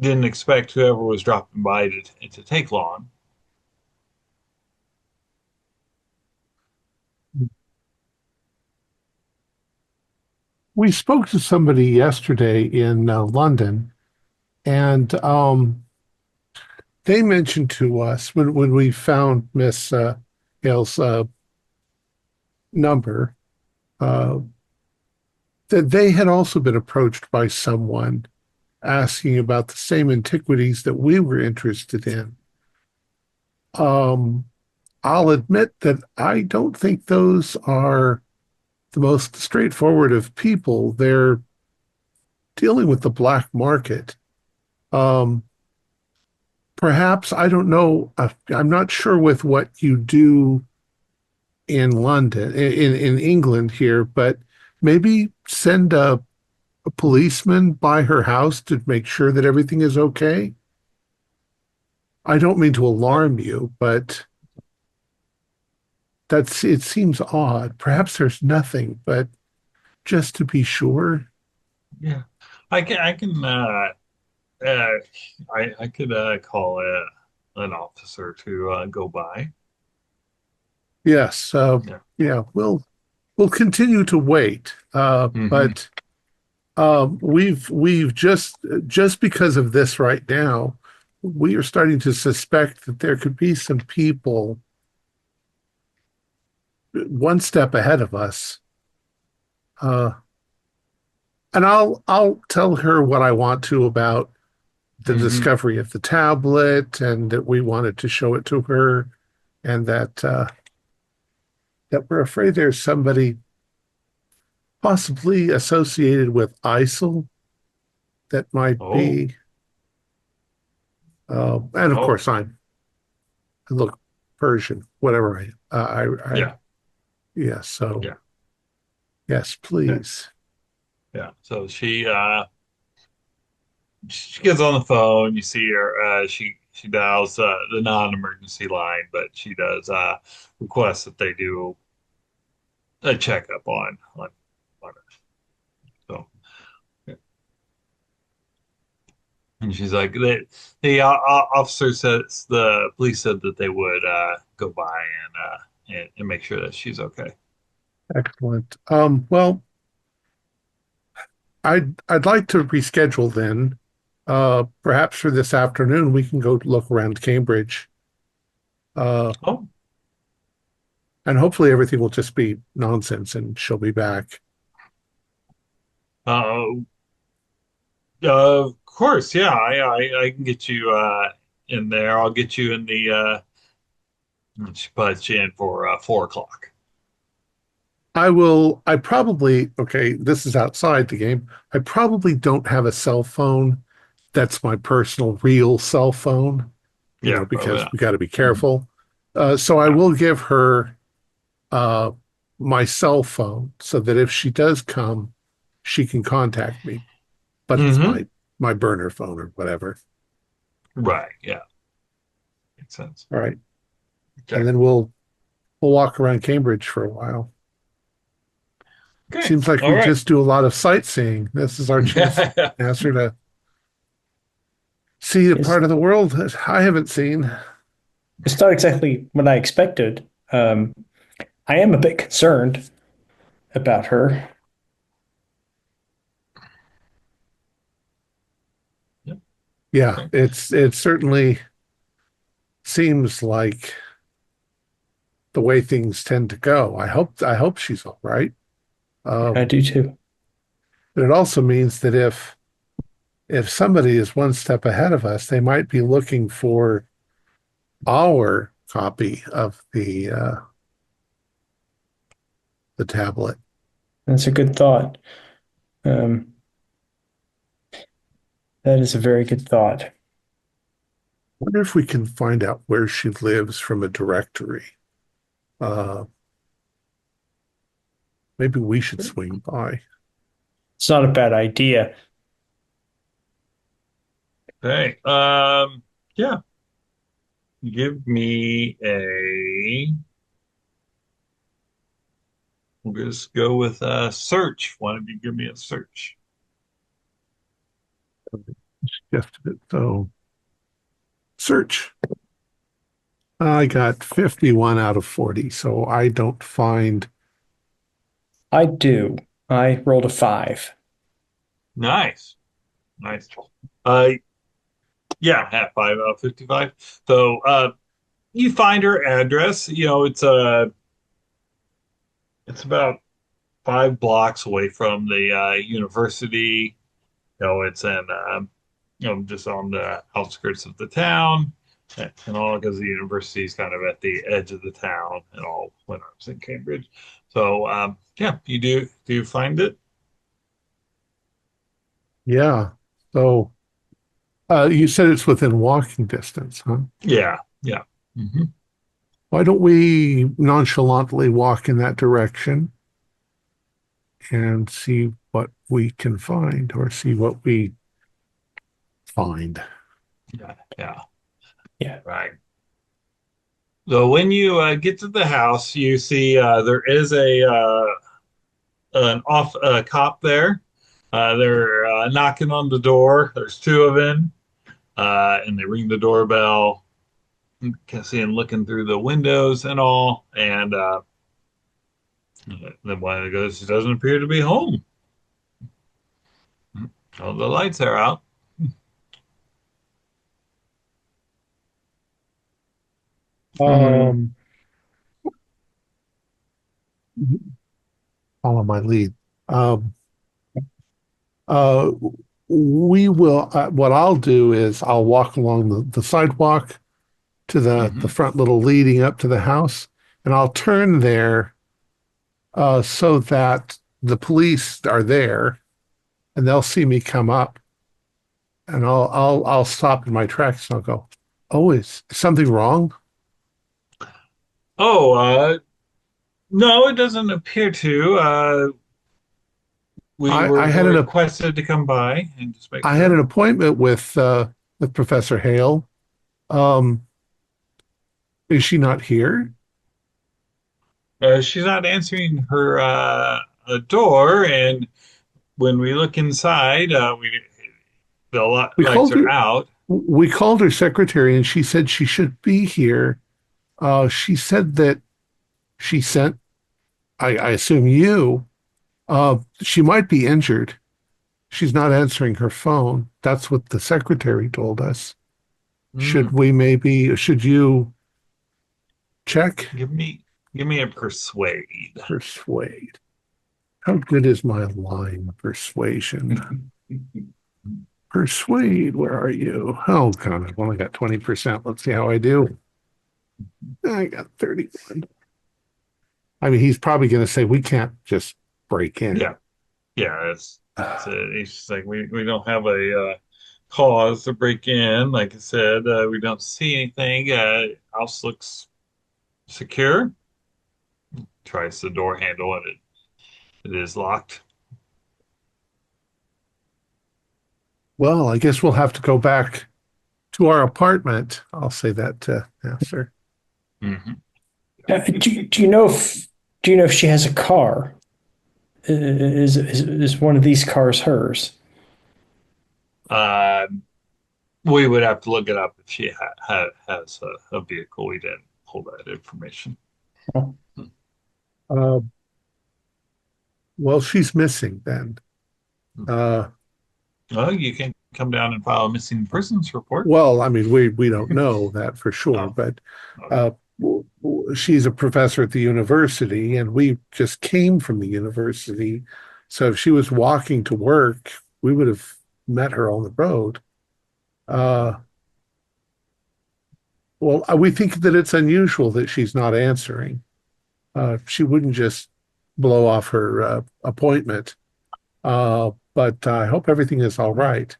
didn't expect whoever was dropping by to take long. We spoke to somebody yesterday in London, and they mentioned to us when we found Miss Hale's number uh, that they had also been approached by someone asking about the same antiquities that we were interested in. Um, I'll admit that I don't think those are the most straightforward of people. They're dealing with the black market. Um, Perhaps, I don't know, I'm not sure with what you do in London, in England here, but maybe send a policeman by her house to make sure that everything is okay. I don't mean to alarm you, but it seems odd. Perhaps there's nothing, but just to be sure. Yeah, I can uh, I could call an officer to go by. Yes, Yeah. yeah, we'll continue to wait. Hmm. But we've just because of this right now, we are starting to suspect that there could be some people one step ahead of us. Uh, and I'll tell her what I want to about the Hmm. discovery of the tablet and that we wanted to show it to her and that we're afraid there's somebody possibly associated with ISIL that might Oh, be. And of oh, course, I look Persian, whatever yeah, yeah. So yeah, yes, yeah, please. yeah. So she gets on the phone. You see her. She dials the non-emergency line, but she does request that they do a checkup on her. So, yeah. And she's like, the officer says the police said that they would go by and make sure that she's okay. Excellent. Well, I'd like to reschedule then. Perhaps for this afternoon, we can go look around Cambridge. Uh, Oh, and hopefully everything will just be nonsense and she'll be back. uh, of course, yeah. I can get you in there. I'll get you in the. She puts you in for 4 o'clock. I probably, okay, this is outside the game. I probably don't have a cell phone that's my personal real cell phone, Yeah, probably because not. we got to be Mhm. careful. So I Yeah. will give her uh, my cell phone so that if she does come, she can contact me. But it's Hmm. my burner phone or whatever. Right. Yeah. Makes sense. All right. Okay. And then we'll walk around Cambridge for a while. Okay. Seems like All we right. just do a lot of sightseeing. This is our chance to Yeah. ask her to see a It's part of the world that I haven't seen. it's not exactly what I expected. I am a bit concerned about her. Yep. Yeah, Okay. it certainly seems like the way things tend to go. I hope she's all right. I Um, do too. but it also means that if somebody is one step ahead of us, they might be looking for our copy of the tablet. That's a good thought. Um, that is a very good thought. Wonder if we can find out where she lives from a directory. Uh, Maybe we should swing by. It's not a bad idea. Okay. Yeah. Give me a. We'll just go with search. Why don't you give me a search? Just so search. I got 51 out of 40, so I don't find. I do. I rolled a 5. Nice. Nice. Uh, yeah, at 5 out of 55. So, you find her address. It's about 5 blocks away from the university. It's in just on the outskirts of the town and all because the university is kind of at the edge of the town and all when I was in Cambridge. So, yeah, you find it? Yeah. So you said it's within walking distance, huh? Yeah, yeah. Hmm. Why don't we nonchalantly walk in that direction and see what we can find or see what we find? Yeah, yeah, Yeah. right. So when you get to the house, you see there is an off cop there. They're knocking on the door. There's two of them, and they ring the doorbell. You can see him looking through the windows and all. And then one goes, "She doesn't appear to be home. Oh, the lights are out." Hmm. Um, Follow my lead. Um, uh, we will, what I'll do is I'll walk along the sidewalk to the Hmm. front little leading up to the house, and I'll turn there so that the police are there and they'll see me come up, and I'll stop in my tracks and I'll go, "Oh, is something wrong?" Oh, no, it doesn't appear to. We I, were I had an requested to come by and just make I had an sure. appointment with Professor Hale. Um, is she not here? She's not answering her door, and when we look inside, the We lights called are her out. we called her secretary and she said she should be here. She said that she sent, I assume you, she might be injured. She's not answering her phone. That's what the secretary told us. Hmm. Should you check? Give me, give me a persuade. Persuade. How good is my line persuasion? Persuade, where are you? Oh, God, I've only got 20%. Let's see how I do. I got 31. I mean, he's probably going to say, we can't just break in. Yeah, yeah. It's just like we don't have a cause to break in. Like I said, we don't see anything. House looks secure. Tries the door handle and it is locked. Well, I guess we'll have to go back to our apartment. I'll say that to Nasser. Hmm. Do you know if she has a car? Is one of these cars hers? Uh, we would have to look it up if she has a vehicle. We didn't pull that information. Oh, Uh, well, she's missing then. Uh, Well, you can come down and file a missing persons report. well, I mean, we don't know that for sure, Oh, but okay. uh, she's a professor at the university, and we just came from the university. So if she was walking to work, we would have met her on the road. Uh, well, we think that it's unusual that she's not answering. She wouldn't just blow off her appointment. But I hope everything is all right.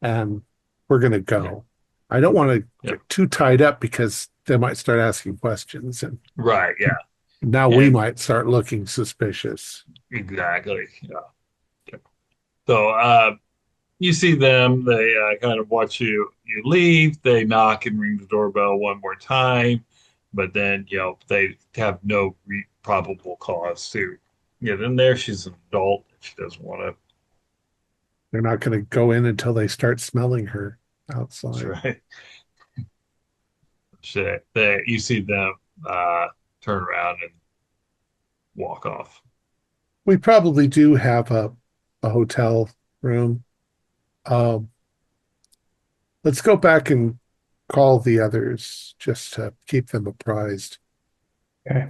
And we're going to Yeah. go. I don't want to Yeah. get too tied up because they might start asking questions. And Right. Yeah. now we And might start looking suspicious. exactly. Yeah. Okay. So, you see them. They kind of watch you leave. They knock and ring the doorbell one more time, but then they have no probable cause to get in there. She's an adult. She doesn't want to. They're not going to go in until they start smelling her That's outside. right. Shit. You see them turn around and walk off. We probably do have a hotel room. Um, let's go back and call the others just to keep them apprised. okay.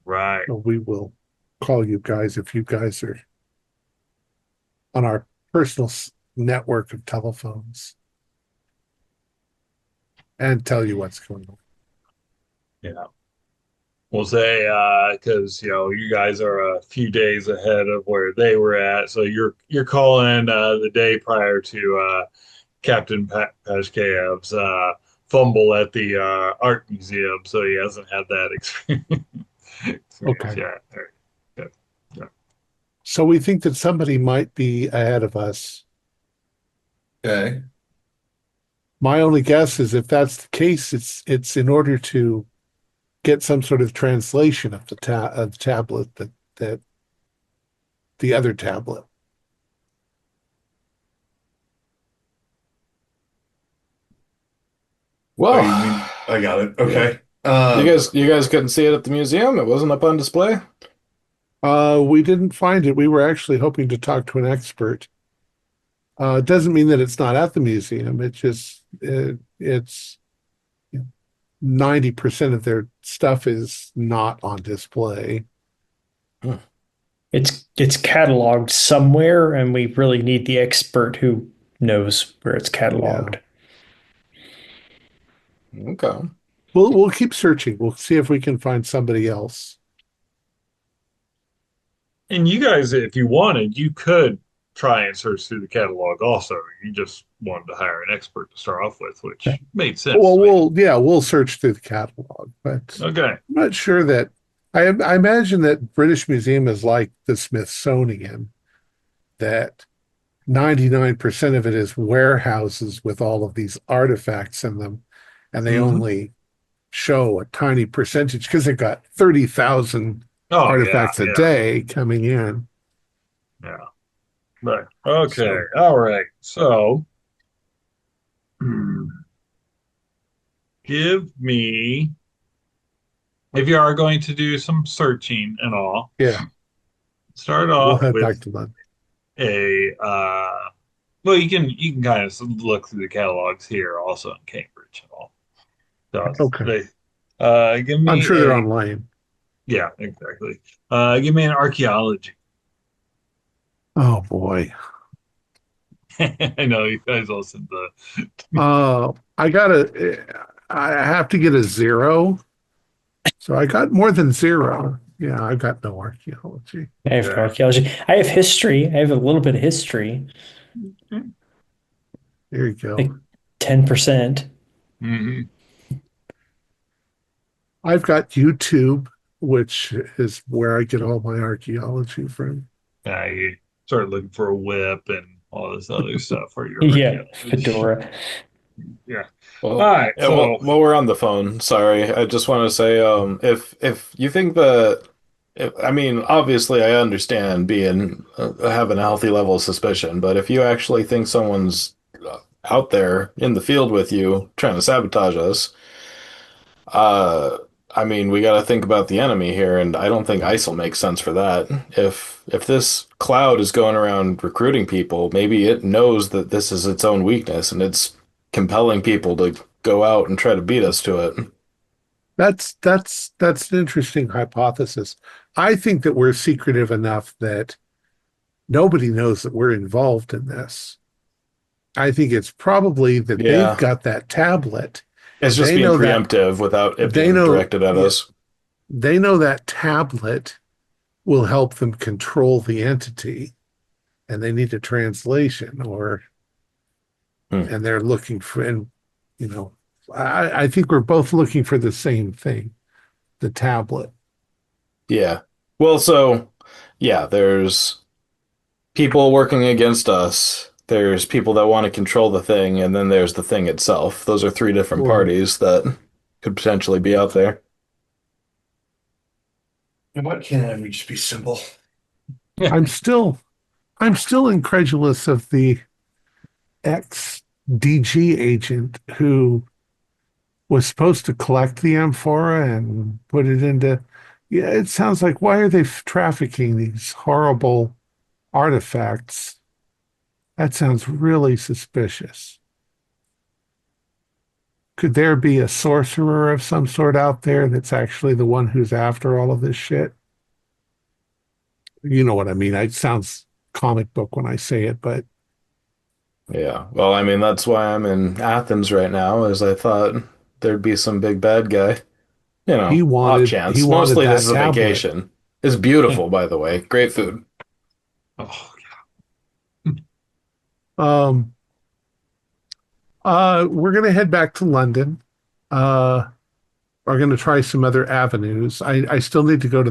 Right. So we will call you guys if you guys are on our personal network of telephones and tell you what's going on. Yeah. We'll say because you guys are a few days ahead of where they were at, so you're calling the day prior to Captain Pashkayev's fumble at the art museum, so he hasn't had that experience Okay. yet. All right. Good. Yeah. So we think that somebody might be ahead of us. Okay. My only guess is if that's the case, it's in order to get some sort of translation of the tablet that the other tablet. Oh, Well, you mean I got it. yeah. Okay. You guys couldn't see it at the museum? It wasn't up on display? We didn't find it. We were actually hoping to talk to an expert. It doesn't mean that it's not at the museum. It's 90% of their stuff is not on display. It's cataloged somewhere, and we really need the expert who knows where it's cataloged. Okay. We'll keep searching. We'll see if we can find somebody else. And you guys, if you wanted, you could try and search through the catalog also. You just wanted to hire an expert to start off with, which made sense Well, to me. we'll search through the catalog, but Okay. I'm not sure that I imagine that British Museum is like the Smithsonian, that 99% of it is warehouses with all of these artifacts in them, and they Hmm. only show a tiny percentage because they've got 30,000 Oh yeah, artifacts a day coming in. yeah. Right. Okay. So All right. So, hmm, give me, if you are going to do some searching and all, yeah, start we'll off head back with to London. a well, you can kind of look through the catalogs here also in Cambridge and all. So Okay. they give I'm me sure they're a online. yeah, exactly. Give me an archaeology. Oh boy. I know you guys all said the I have to get a 0. So I got more than 0. Yeah, I got no archaeology. I have no okay. archaeology. I have history. I have a little bit of history, There you go. like 10%. Hmm. I've got YouTube, which is where I get all my archaeology from. start looking for a whip and all this other stuff for your Yeah, regulars. fedora. Yeah. All Well, right. yeah, So, while we're on the phone, sorry, I just want to say, if you think that, I mean, obviously, I understand being having a healthy level of suspicion, but if you actually think someone's out there in the field with you trying to sabotage us, uh, I mean, we got to think about the enemy here, and I don't think ISIL makes sense for that. If this cloud is going around recruiting people, maybe it knows that this is its own weakness, and it's compelling people to go out and try to beat us to it. That's an interesting hypothesis. I think that we're secretive enough that nobody knows that we're involved in this. I think it's probably that they've Yeah, got that tablet. it's just They being know that preemptive without it they being know directed at yeah, us. they know that tablet will help them control the entity, and they need a translation, or Hmm. and they're looking for, and you know, I think we're both looking for the same thing, the tablet. Yeah. Well, so yeah, there's people working against us. There's people that want to control the thing, and then there's the thing itself. Those are three different Or parties that could potentially be out there. And why can't we just be simple? I'm still I'm still incredulous of the ex DG agent who was supposed to collect the amphora and put it into. Yeah, it sounds like, why are they trafficking these horrible artifacts? That sounds really suspicious. Could there be a sorcerer of some sort out there that's actually the one who's after all of this shit? You know what I mean? It sounds comic book when I say it, but Yeah. Well, I mean, that's why I'm in Athens right now, is I thought there'd be some big bad guy. You he know, off wanted he chance. wanted Mostly this that is a tablet. vacation. It's beautiful, by the way. Great food. oh, Um, we're gonna head back to London. Uh, we're gonna try some other avenues. I still need to go to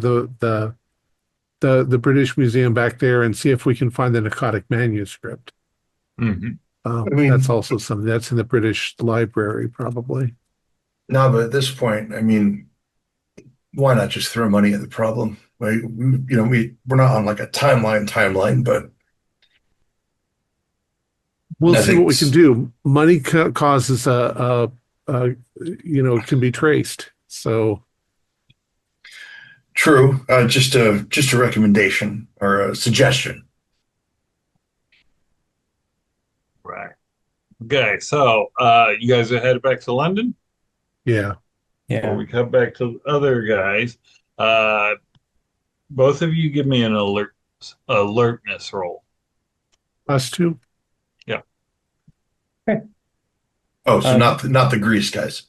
the British Museum back there and see if we can find the Narcotic manuscript. mhm. I That's mean, also something that's in the British Library, probably. no, but at this point, I mean, why not just throw money at the problem? We're not on like a timeline, but We'll see what we can nothing's do. Money causes it can be traced. So true. Just a recommendation or a suggestion. Right. Okay. So, you guys are headed back to London, yeah, or Yeah. we come back to the other guys. Uh, both of you give me an alertness roll. us too. Yeah. Okay. Oh, so Uh, not the Grease guys.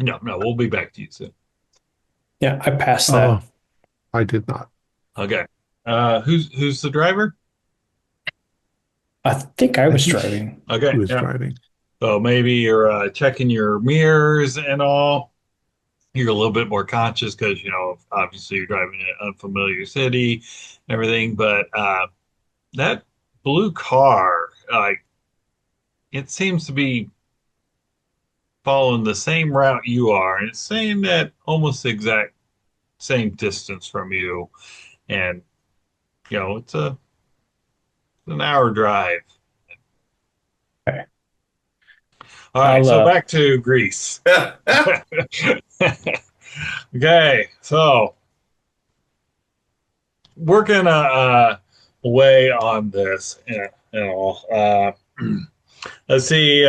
No, no, we'll be back to you soon. yeah, I passed Oh, that. I did not. Okay. Who's the driver? I think I I was think driving. he Okay. was Yeah. driving. So maybe you're checking your mirrors and all. You're a little bit more conscious because, obviously you're driving in an unfamiliar city and everything. But that blue car, it seems to be following the same route you are. And it's saying that almost the exact same distance from you. And, it's an hour drive. Okay. All right. I'll So back to Greece. Okay. So working a way on this, all. Let's see.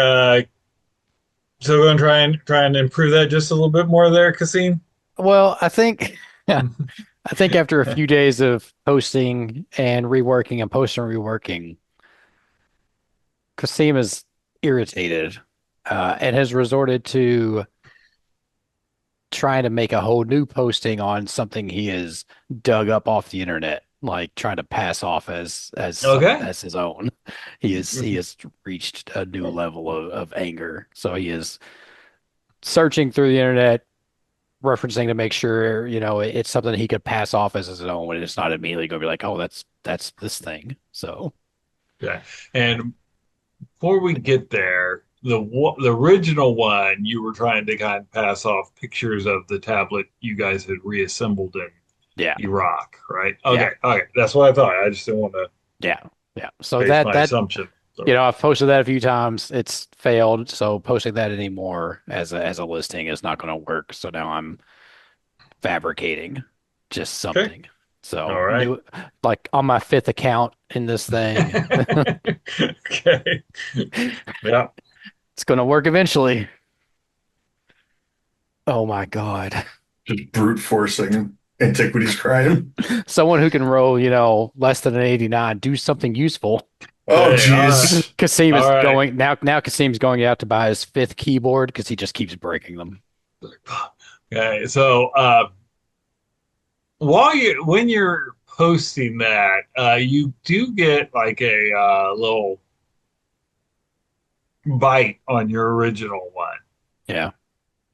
So we're going to try and improve that just a little bit more there, Cassim. Well, I think yeah, I think after a few days of posting and reworking and posting and reworking, Kasim is irritated and has resorted to trying to make a whole new posting on something he has dug up off the internet, like trying to pass off Okay. as his own. He has reached a new level of anger. So he is searching through the internet, referencing to make sure, it's something he could pass off as his own and it's not immediately going to be like, oh, that's this thing. So, Okay. And before we get there, the original one you were trying to kind of pass off pictures of the tablet you guys had reassembled in yeah. Iraq, right? Yeah. Okay. Okay. That's what I thought. I just didn't want to Yeah. Yeah. So base that my that assumption. So, I've posted that a few times. It's failed. So posting that anymore as a listing is not going to work. So now I'm fabricating just okay. something. So All right. new, like on my fifth account in this thing, Okay. Yeah. it's going to work eventually. Oh my God. Just brute forcing antiquities crime. Someone who can roll, less than an 89, do something useful. Oh, Okay. geez. Kasim All is right. going now Kasim's going out to buy his fifth keyboard because he just keeps breaking them. Okay. So, when you're posting that, you do get like a little bite on your original one. Yeah.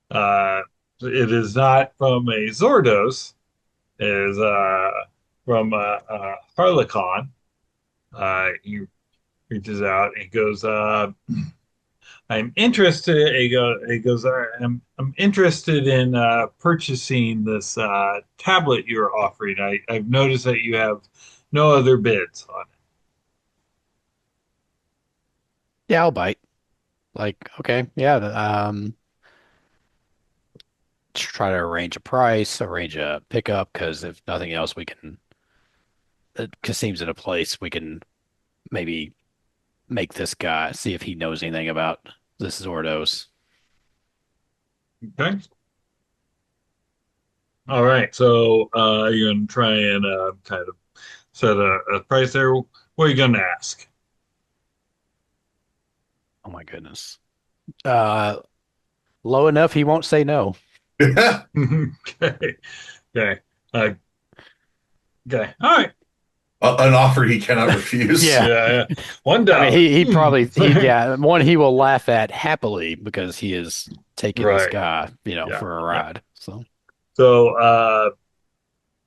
Uh, it is not from a Zordos. It is from a Harlequin. He reaches out and goes, "I'm interested." He goes, I'm interested in purchasing this tablet you're offering. I've noticed that you have no other bids on Yeah, I'll bite. Like, okay, yeah, try to arrange a price, arrange a pickup, because if nothing else, we can, Kasim's in a place we can maybe make this guy see if he knows anything about this Zordos. it. Okay. All right. So you're gonna try and kind of set a price there. What are you gonna ask? Oh my goodness. Uh, Low enough he won't say no. Okay. Okay. Uh, okay. All right. An offer he cannot refuse. Yeah. Yeah. Yeah. One I mean, dollar. he probably yeah, one he will laugh at happily because he is taking this Right. guy, Yeah. for a Yeah. ride. So So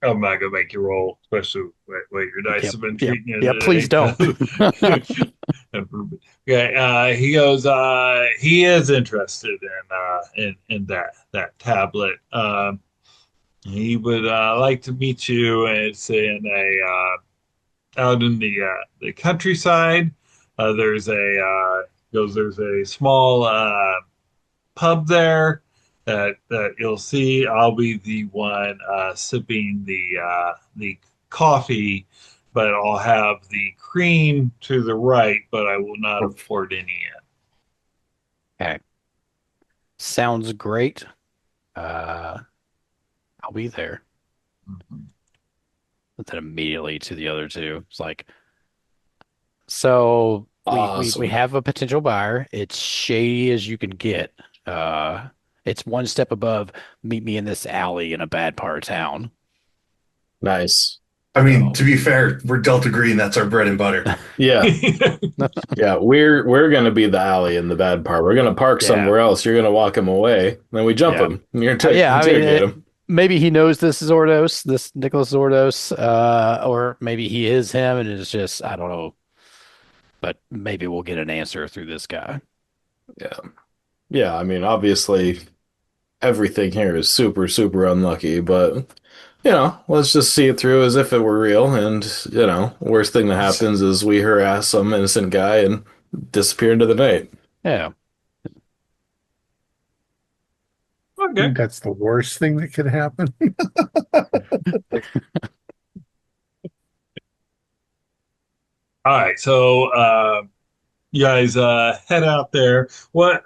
I'm not gonna make you roll, especially what your dice yep, have been yep, treating you yep. Please don't. today. Okay, he is interested in that tablet. He would like to meet you. It's in out in the countryside. There's a small pub there that you'll see. I'll be the one sipping the coffee, but I'll have the cream to the right, but I will not have poured any in. Okay. Sounds great. Uh, I'll be there. Mhm. But then immediately to the other two. It's like, so we Awesome. have a potential buyer. It's shady as you can get. Uh, it's one step above meet me in this alley in a bad part of town. Nice. I mean, So to be fair, we're Delta Green. That's our bread and butter. Yeah. Yeah. We're gonna be the alley in the bad part. We're gonna park yeah, somewhere else. You're gonna walk him away. Then we jump yeah. him. You're Yeah, I mean, interrogate him. maybe he knows this is Zordos, this Nicholas Zordos, or maybe he is him and it's just, I don't know, but maybe we'll get an answer through this guy. Yeah. Yeah. I mean, obviously everything here is super, super unlucky, but let's just see it through as if it were real. And, worst thing that happens is we harass some innocent guy and disappear into the night. Yeah. I Okay. think that's the worst thing that could happen. All right. So you guys head out there. What?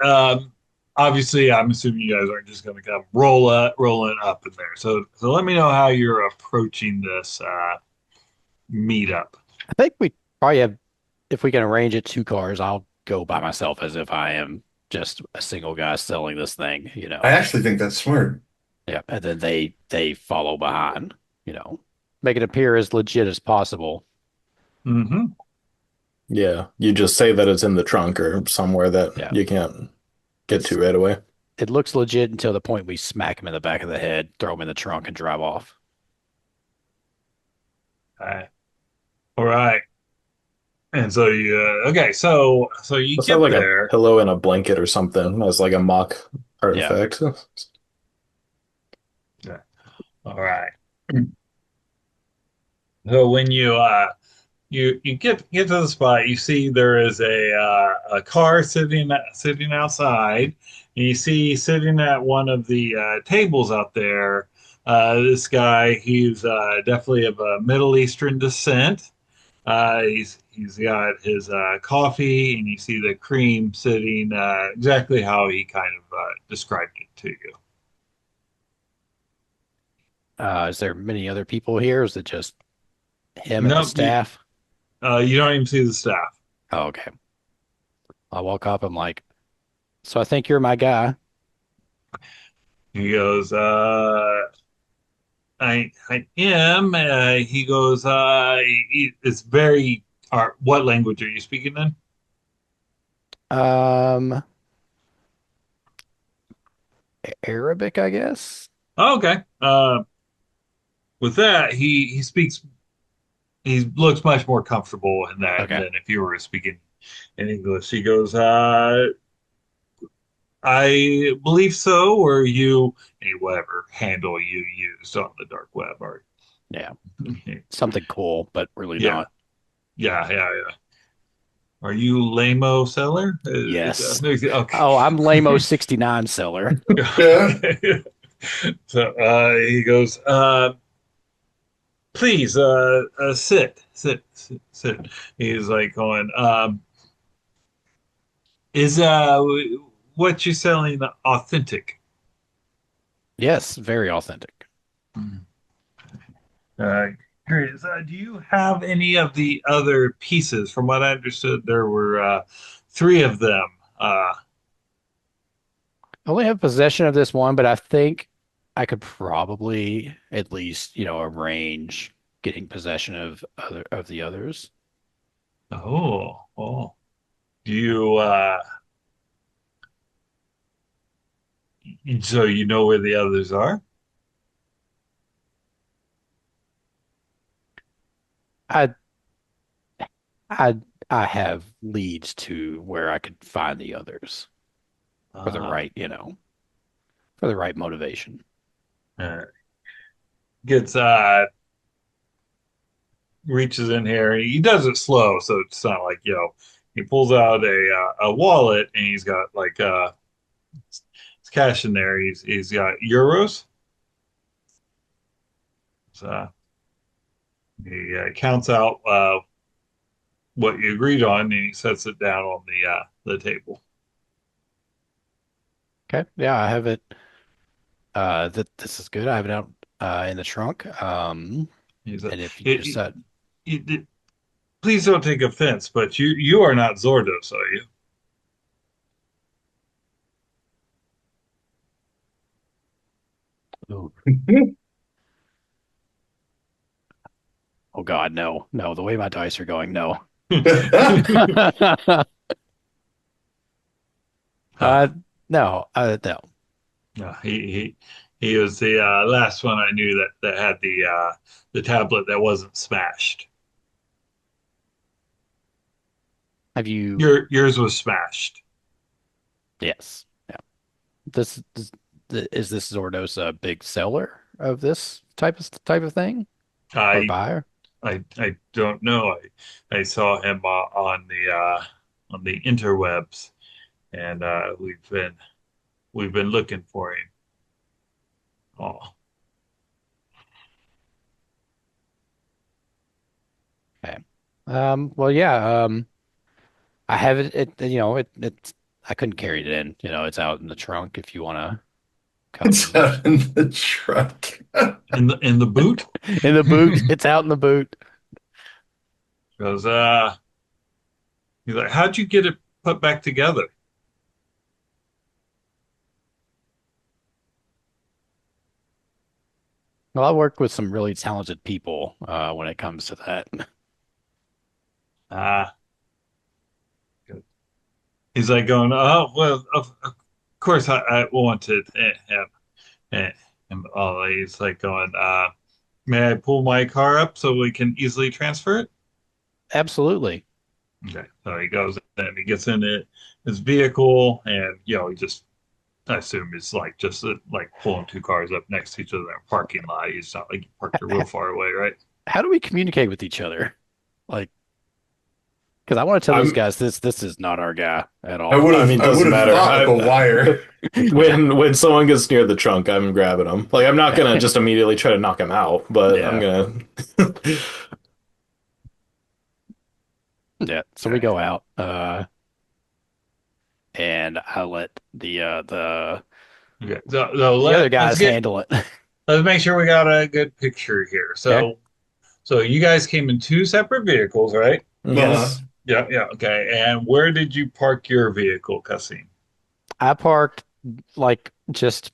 Obviously, I'm assuming you guys aren't just going to come rolling up in there. So let me know how you're approaching this meetup. I think we probably have, if we can arrange it, two cars. I'll go by myself as if I am just a single guy selling this thing. I actually think that's smart. Yeah, and then they follow behind, make it appear as legit as possible. Mm-hmm. Yeah. You just say that it's in the trunk or somewhere that Yeah. you can't get to right away. it looks legit until the point we smack him in the back of the head, throw him in the trunk, and drive off. All right. And so okay, so you Let's have get like a there. pillow and a blanket or something as like a mock Yeah. artifact. Yeah. All right. So when you get to the spot, you see there is a car sitting outside, and you see sitting at one of the tables out there. This guy, he's definitely of a Middle Eastern descent. He's got his coffee, and you see the cream sitting exactly how he kind of described it to you. Is there many other people here? Is it just him and the Nope, staff? you don't even see the staff. Oh, okay. I walk up. I'm like, so I think you're my guy. He goes, I am. He goes, it's very. What language are you speaking in? Um, Arabic, I guess. Oh, okay. With that, he speaks. He looks much more comfortable in that Okay. than if you were speaking in English. He goes, I believe so, or you, whatever handle you used on the dark web, or Yeah. Something cool, but really yeah, not. yeah. Are you Lamo Seller? Yes. Okay. Oh, I'm Lamo 69 seller. Yeah. So he goes, please, sit. He's like going, is what you're selling authentic? Yes, very authentic. Uh, Curious. Do you have any of the other pieces? From what I understood, there were three of them. I only have possession of this one, but I think I could probably at least, arrange getting possession of the others. Oh. Do you so you know where the others are? I I I have leads to where I could find the others for the Ah, right, for the right motivation. uh, gets reaches in here. He does it slow, so it's not like he pulls out a wallet and he's got like it's cash in there. He's got euros. So he counts out what you agreed on, and he sets it down on the table. Okay. Yeah, I have it. That this is good. I have it out in the trunk. He's like, And if you "It- just it- please don't take offense, but you are not Zordos, are you?" Ooh. Oh God, no, no. The way my dice are going, no. Huh. Uh, no, no. No, he was the last one I knew that had the tablet that wasn't smashed. Have you? Yours was smashed. Yes. Yeah. This is this Zordos a big seller of this type of thing or I buyer? I don't know. I saw him on the interwebs, and we've been looking for him. Oh, Okay. Well, yeah. I have it. It's. I couldn't carry it in. It's out in the trunk if you want to It's come out in the truck. in the boot in the boot. It's out in the boot. goes. He's like, "How'd you get it put back together?" Well, I work with some really talented people when it comes to that. Ah, he's like going, "Oh well, of course, I wanted and he's like going, may I pull my car up so we can easily transfer it? Absolutely. Okay. So he goes and he gets in his vehicle, and he just, I assume it's like just like pulling two cars up next to each other in a parking lot. It's not like you parked it real far away, right? How do we communicate with each other? Like, because I want to tell these I'm guys this is not our guy at I all. would I have mean, I would doesn't have matter. thought of a wire. When someone gets near the trunk, I'm grabbing them. Like I'm not gonna just immediately try to knock him out, but I'm Yeah. gonna. Yeah. So we go out, and I let Okay. So the other let's guys get handle it. let's make sure we got a good picture here. Okay. So you guys came in two separate vehicles, right? Uh, Yes. Yeah, yeah, okay. And where did you park your vehicle, Cassim? I parked like just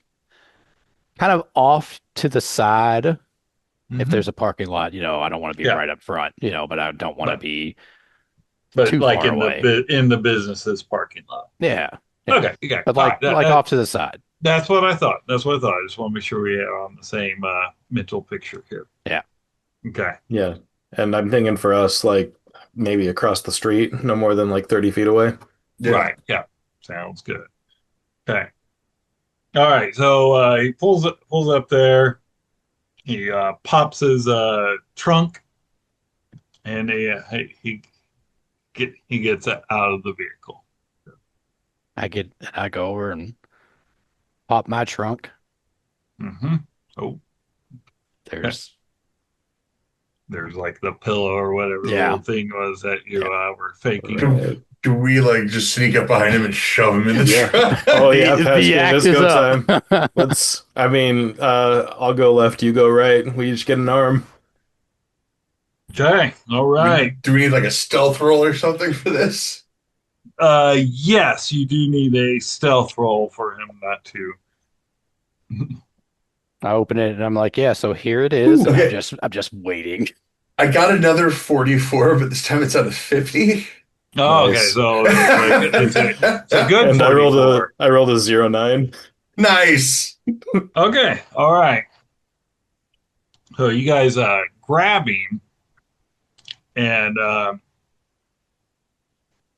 kind of off to the side. If Hmm. there's a parking lot, I don't want to be Yeah, right up front, but I don't want to but be but too like far in away. the business's parking lot. Yeah. Yeah. Okay, okay. But All like right. like off to the side. That's what I thought. That's what I thought. I just want to make sure we are on the same mental picture here. Yeah. Okay. Yeah. And I'm thinking for us, like maybe across the street, no more than like 30 feet away. yeah. Right. Yeah. Sounds good. Okay. All right. So he pulls up there. He pops his trunk, and he gets out of the vehicle. I go over and pop my trunk. Hmm. Oh, okay. There's There's like the pillow or whatever the yeah. little thing was that you Yeah. were faking. Do, do we like just sneak up behind him and shove him in the Yeah. truck? Oh yeah, pass The me act is disco up. time. I mean, I'll go left, you go right. We each get an arm. Okay. All right. Do we need like a stealth roll or something for this? Yes, you do need a stealth roll for him not to. I open it and I'm like, yeah, so here it is. Ooh, And okay. I'm just waiting. I got another 44, but this time it's out of 50. Oh, okay. Nice. So it's a good And 44. I rolled a 09. Nice. Okay. All right. So you guys grab him, and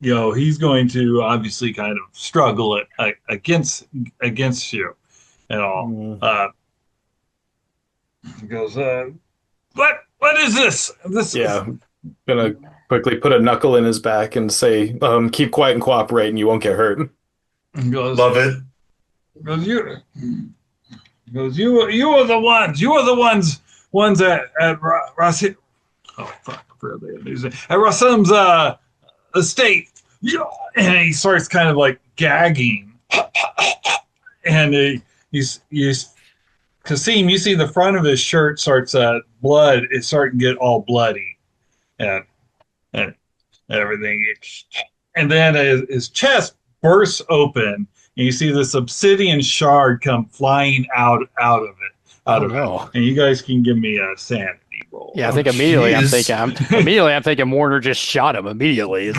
he's going to obviously kind of struggle against you and all. Mm. He goes, what is this? This Yeah. Gonna quickly put a knuckle in his back and say, keep quiet and cooperate and you won't get hurt. he goes, Love it. goes you he goes you are the ones at Rossi. Oh fuck, I forgot the other name. At Rassim's estate. Yeah. And he starts kind of like gagging, and he's Kasim, you see the front of his shirt starts blood is starting to get all bloody, and and everything, and then his chest bursts open, and you see this obsidian shard come flying out of Oh it, no. and you guys can give me a sanity roll. Yeah, I Oh, think jeez. I'm thinking Warner just shot him immediately.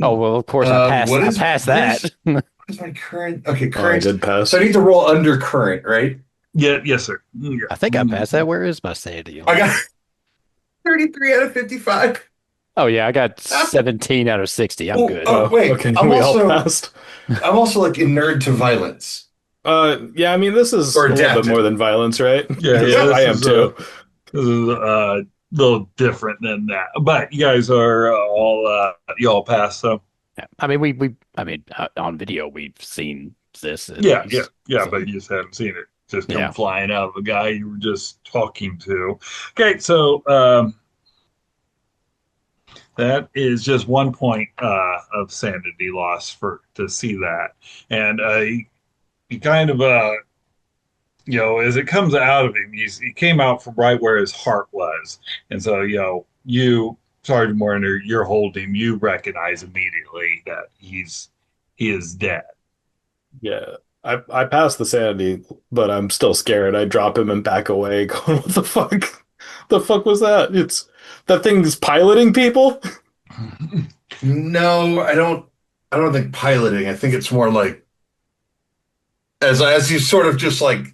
Oh well, of course I passed that. What is my current? Okay, Oh, I current. did pass. So I need to roll under current, right? Yeah, yes, sir. Yeah. I think I passed that. Where is my sanity? I got 33 out of 55. Oh yeah, I got 17 out of 60. I'm Oh, good. oh, wait. Okay, I'm we all also passed. I'm also like inert to violence. Yeah, I mean, this is Or a little bit adapted. more than violence, right? Yeah, Because yeah, I am too. This is a little different than that, but you guys are all you all pass. So Yeah. I mean, on video we've seen this at yeah, least. yeah, So, but you just haven't seen it just come yeah. flying out of a guy you were just talking to. Okay, so that is just 1 point of sanity loss to see that, and he kind of as it comes out of him, he came out from right where his heart was, and so you, Sergeant Warner, you're holding. You recognize immediately that he is dead. Yeah. I passed the sanity, but I'm still scared. I drop him and back away, going, what the fuck? The fuck was that? That thing's piloting people? No, I don't. I don't think piloting. I think it's more like as you sort of just like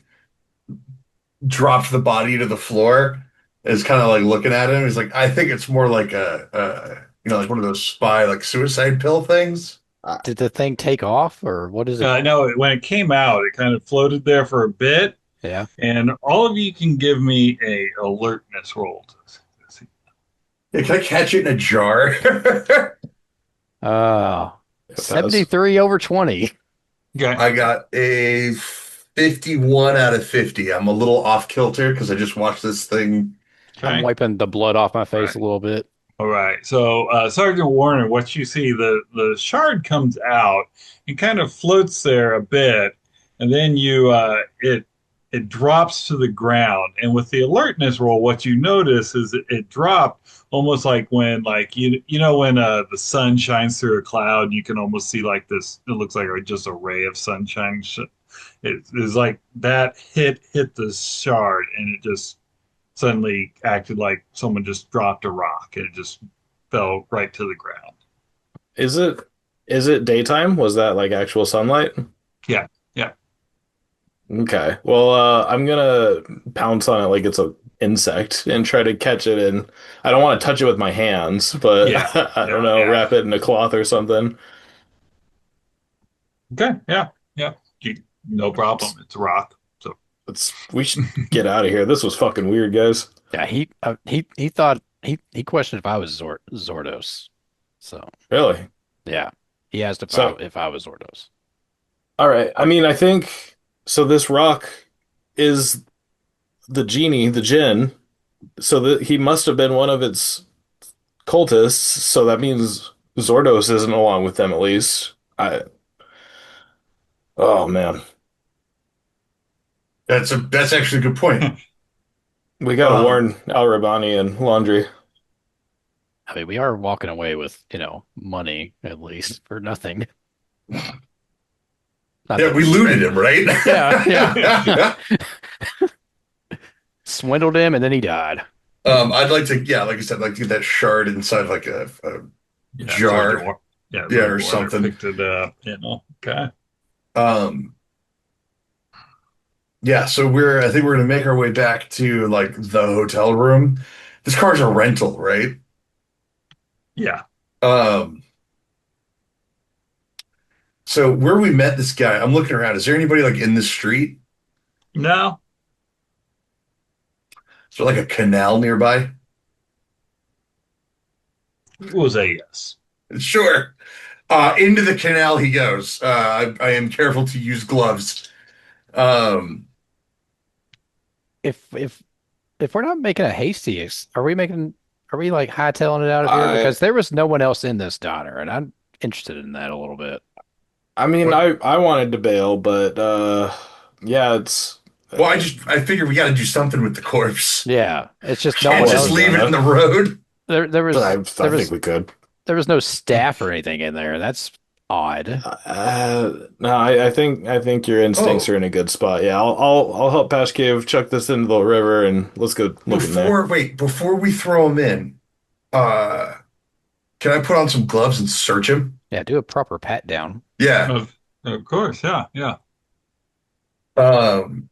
dropped the body to the floor, is kind of like looking at him. He's like, I think it's more like like one of those spy like suicide pill things. Uh, Did the thing take off or what is it? No, when it came out, it kind of floated there for a bit, Yeah. and all of you can give me a alertness roll. Yeah, can I catch it in a jar? Uh, if that's 73 over 20. Okay. I got a 51 out of 50. I'm a little off kilter because I just watched this thing. I'm Okay. wiping the blood off my face a Right. little bit. All right. So, Sergeant Warner, what you see, the shard comes out and kind of floats there a bit, and then it drops to the ground. And with the alertness roll, what you notice is it dropped almost like when when the sun shines through a cloud, you can almost see like this. It looks like just a ray of sunshine. It is like that hit the shard, and it just suddenly acted like someone just dropped a rock and it just fell right to the ground. is it is it daytime? Was that like actual sunlight? Yeah, yeah, Okay. Well, I'm gonna pounce on it like it's a insect and try to catch it, and I don't want to touch it with my hands, but yeah, I don't yeah, know, yeah. wrap it in a cloth or something. Okay, yeah, yeah. No problem. It's a rock. So We should get out of here. This was fucking weird, guys. Yeah, he thought he questioned if I was Zordos. So Really? yeah, he asked So, if I was Zordos. all right. I mean, I think so. This rock is the genie, the djinn. So that he must have been one of its cultists. So that means Zordos isn't along with them, at least. Oh man, That's actually a good point. we gotta Um, warn Al Rabani and Laundry. I mean, we are walking away with, money at least for nothing. Not yeah, that we we looted spent. him, right? Yeah, yeah. Swindled him and then he died. I'd like to, yeah, like I said, like to get that shard inside like a yeah, jar, yeah, or Sergeant Warner something. picked it up. Okay. Um, yeah, so I think we're gonna make our way back to like the hotel room. This car's a rental, right? Yeah. Um, so where we met this guy, I'm looking around. Is there anybody like in the street? No. Is there like a canal nearby? It was a yes. Sure. Into the canal he goes. I am careful to use gloves. Um, If if we're not making a hasty, are we like hightailing it out of here? I Because there was no one else in this diner, and I'm interested in that a little bit. I mean, what? I wanted to bail, but yeah, it's Well, I figured we got to do something with the corpse. Yeah, it's just no Can't one I just wasn't else. leave it in gonna. the road. There I think was we could. there was no staff or anything in there. That's odd. No, I think your instincts Oh, are in a good spot. Yeah, I'll help Patch Cave chuck this into the river and let's go look in there. before we throw him in, uh, can I put on some gloves and search him? Yeah, do a proper pat down. Yeah. Of course. Yeah, yeah. Um,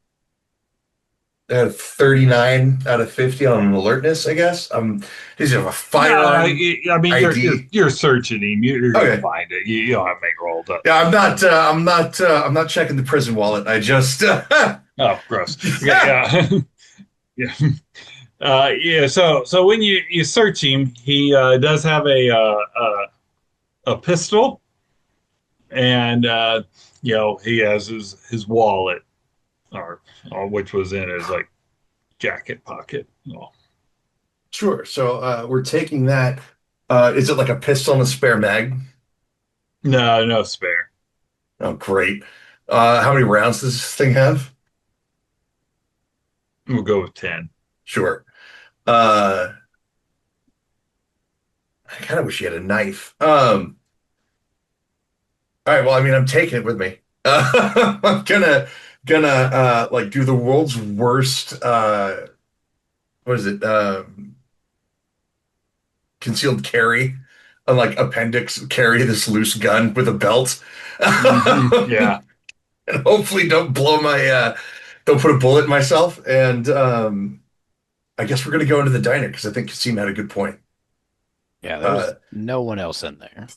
I had 39 out of 50 on alertness, I guess. Does he have a No, firearm I mean ID? you're searching him. You're gonna Okay. find it. You don't have to make rolls up. Yeah, I'm not checking the prison wallet. I just, Oh, gross. Yeah, yeah, yeah. Yeah. So when you search him, he does have a pistol, and he has his wallet, or which was in his like jacket pocket. Oh. sure. So, we're taking that. Is it like a pistol and a spare mag? No, no spare. Oh, great. How many rounds does this thing have? We'll go with 10. Sure. Uh, I kind of wish he had a knife. All right. Well, I mean, I'm taking it with me. I'm gonna like do the world's worst. What is it? Concealed carry. like appendix carry this loose gun with a belt. Yeah. And hopefully don't blow my don't put a bullet in myself. And I guess we're gonna go into the diner because I think Kasim had a good point. Yeah, Uh, there's no one else in there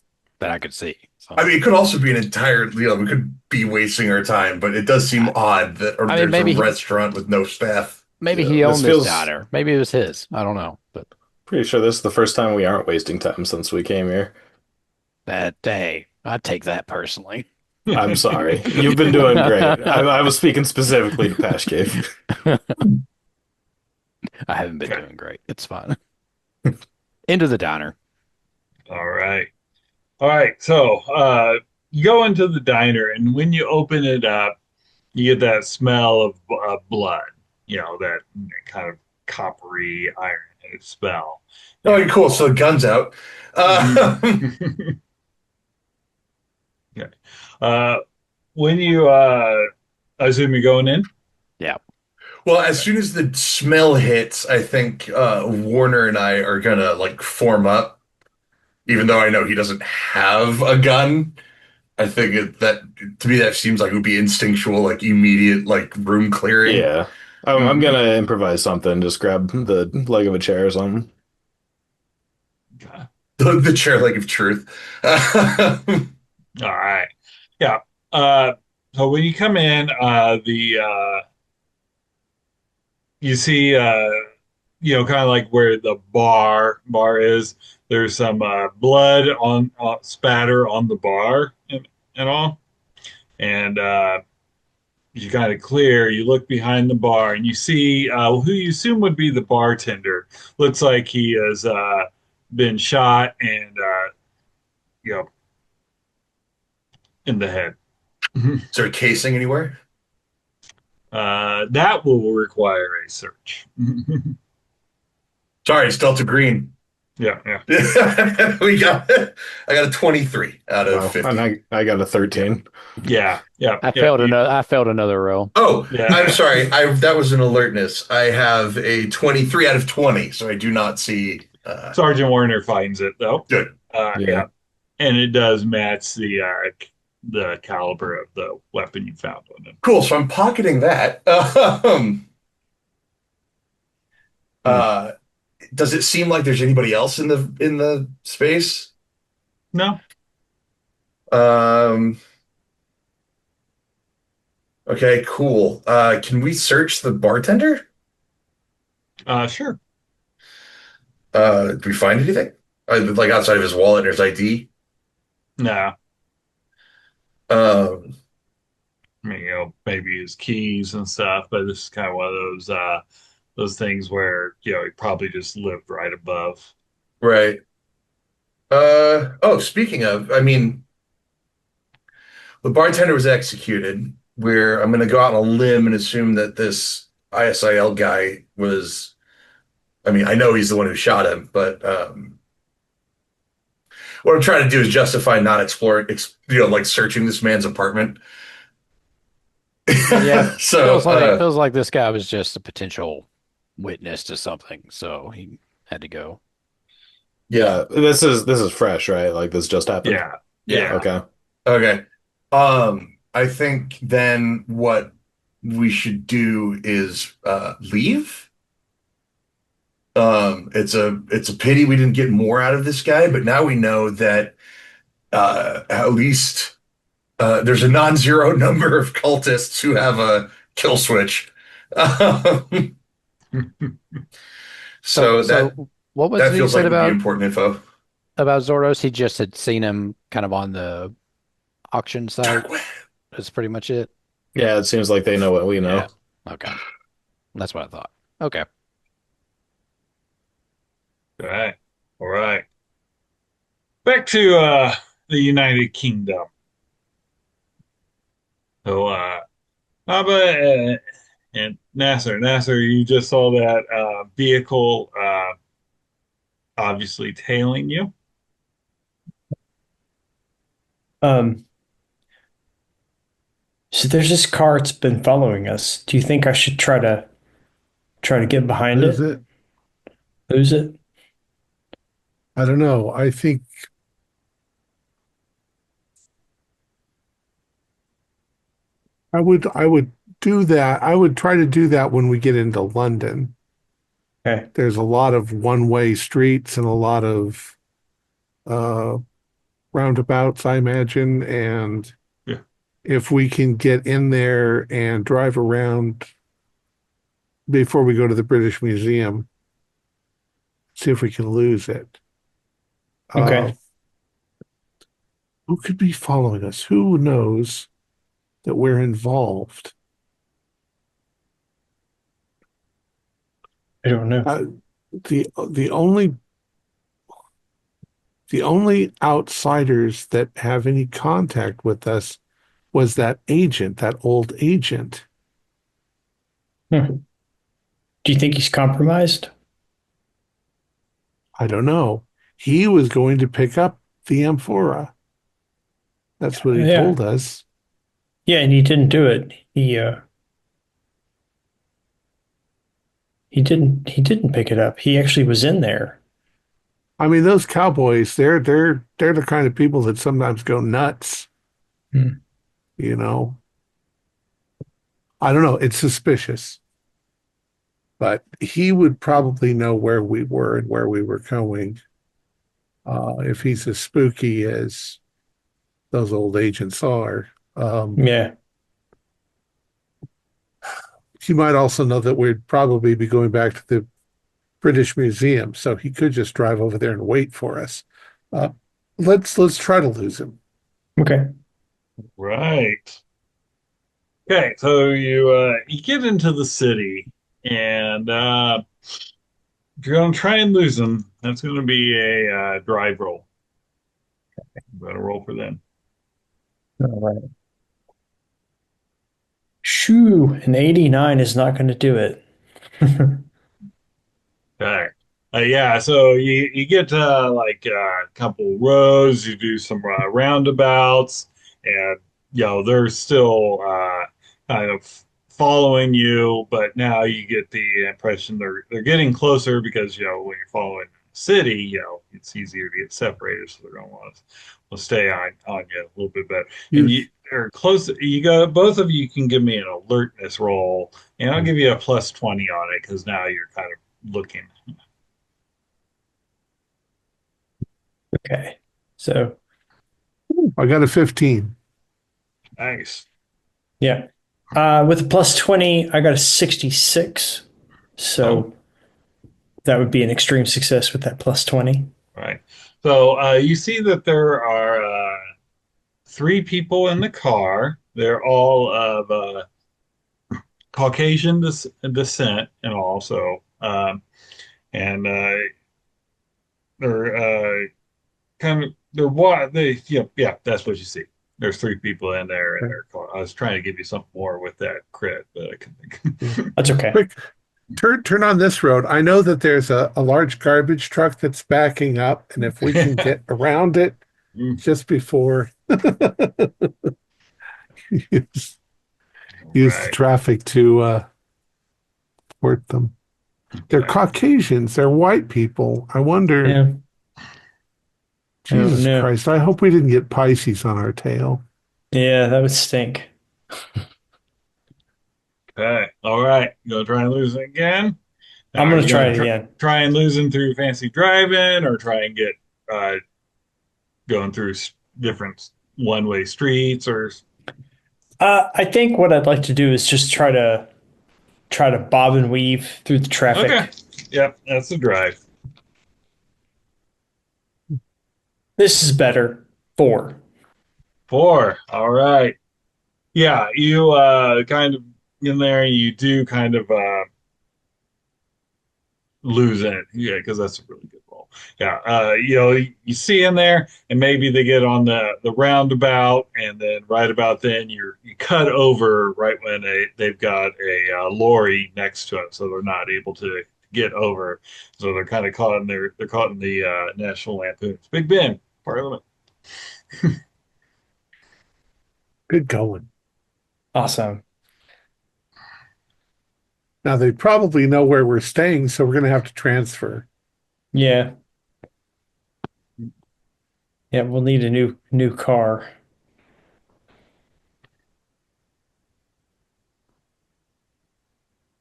that I could see. I So, mean, it could also be an entire, we could be wasting our time, but it does seem I, odd that or I mean, there's a restaurant with no staff. maybe Yeah, he this owned this feels diner. Maybe it was his. I don't know. But pretty sure this is the first time we aren't wasting time since we came here. that day, I take that personally. I'm sorry. You've been doing great. I was speaking specifically to Pash Cave. I haven't been Okay. doing great. It's fine. Into the diner. All right. All right. So you go into the diner, and when you open it up, you get that smell of blood, that kind of coppery, iron smell. Oh, cool. So the gun's out. Mhm. Okay. Uh, when you, I assume you're going in? Yeah. Well, as soon as the smell hits, I think Warner and I are gonna like form up, even though I know he doesn't have a gun. I think that to me that seems like it would be instinctual, like immediate, like room clearing. Yeah. I'm Mhm. gonna improvise something. Just grab the leg of a chair or something. Okay. The chair leg of truth. All right. Yeah. Uh, so when you come in, the you see, kind of like where the bar is. There's some blood on spatter on the bar and all, and you kind of clear. You look behind the bar and you see who you assume would be the bartender. Looks like he has been shot and you know in the head. Is there a casing anywhere? That will require a search. Sorry, it's Delta Green. Yeah, yeah. I got a 23 out of Wow. And 50. I got a 13. Yeah, yeah, I yeah. failed another. I failed another roll. Oh, Yeah. I'm sorry. I that was an alertness. I have a 23 out of 20, so I do not see Sergeant Warner finds it though. good. Yeah. Yeah, and it does match the caliber of the weapon you found on him. Cool. So I'm pocketing that. Hmm. Uh, does it seem like there's anybody else in the space? No, Um, okay, cool. Can we search the bartender? sure. Do we find anything? Like outside of his wallet and his ID? No, Um, I mean, maybe his keys and stuff, but this is kind of one of those things where he probably just lived right above. right. Oh, speaking of, I mean, the bartender was executed. Where I'm going to go out on a limb and assume that this ISIL guy was, I mean, I know he's the one who shot him, but what I'm trying to do is justify not exploring, like searching this man's apartment. Yeah, So, feels like this guy was just a potential witness to something, so he had to go. yeah, Yeah. This is fresh, right? Like this just happened. Yeah, yeah, yeah. Okay. okay. I think then what we should do is leave. It's a pity we didn't get more out of this guy, but now we know that at least there's a non-zero number of cultists who have a kill switch. Um, So, so that so what was that it you feels like said would be important info. about Zoros? He just had seen him kind of on the auction site. Dark web. That's pretty much it. Yeah, it seems like they know what we Yeah. know. Okay. That's what I thought. Okay. All right, all right. Back to the United Kingdom. So, Naba and Nasser, you just saw that vehicle obviously tailing you. Um, so there's this car that's been following us. Do you think I should try to get behind Is it? it? Lose it? I don't know. I think I would do that. I would try to do that when we get into London. Okay. There's a lot of one-way streets and a lot of uh, roundabouts, I imagine. And Yeah. if we can get in there and drive around before we go to the British Museum, see if we can lose it. Uh, Okay. who could be following us? Who knows that we're involved? I don't know. The only outsiders that have any contact with us was that agent, that old agent. Hmm. Do you think he's compromised? I don't know. He was going to pick up the amphora. That's what he Yeah. told us. Yeah, and he didn't do it. He didn't pick it up. He actually was in there. I mean, those cowboys, they're the kind of people that sometimes go nuts, Hmm. you know. I don't know. It's suspicious, but he would probably know where we were and where we were going. If he's as spooky as those old agents are. Yeah. He might also know that we'd probably be going back to the British Museum, so he could just drive over there and wait for us. Uh, let's try to lose him. Okay. Right. Okay, so you get into the city, and if you're gonna try and lose them, that's gonna be a drive roll. You better roll for them. All right. Shoo, an 89 is not going to do it. Okay. Yeah, so you get like a couple rows, you do some roundabouts, and they're still kind of following you, but now you get the impression they're getting closer because when you're following the city, it's easier to get separated, so they're gonna want to stay on you a little bit better. And You, you are close. You got both of you can give me an alertness roll, and I'll give you a plus 20 on it because now you're kind of looking. Okay. So, I got a 15. Nice. yeah. With a plus 20, I got a 66. Oh, So that would be an extreme success with that plus 20. right. So you see that there are three people in the car. They're all of Caucasian descent, and also, and they're kind of they're what they yeah, that's what you see. There's three people in there in their car. I was trying to give you something more with that crit, but I couldn't Yeah. think. That's okay. Quick, turn on this road. I know that there's a large garbage truck that's backing up, and if we can get around it Mm, just before use, use the right. traffic to port them. They're Okay. Caucasians. They're white people. I wonder, Yeah. I don't Jesus know. Christ, I hope we didn't get Pisces on our tail. Yeah, that would stink. Okay. All right. You gonna try and lose it again? Now, I'm are going to you try gonna it again. try and losing through fancy driving, or try and get uh, going through different one-way streets, or I think what I'd like to do is just try to bob and weave through the okay? traffic. Yep, that's the drive. This is better. 4. Four. All right. Yeah, you kind of in there. You do kind of lose it. Yeah, because that's a really good roll. Yeah, you see in there, and maybe they get on the roundabout, and then right about then you cut over right when they've got a lorry next to it, so they're not able to get over. So they're kind of caught in they're caught in the National Lampoon's Big Ben Parliament. Good going. Awesome. Now they probably know where we're staying, so we're going to have to transfer. Yeah. Yeah, we'll need a new car.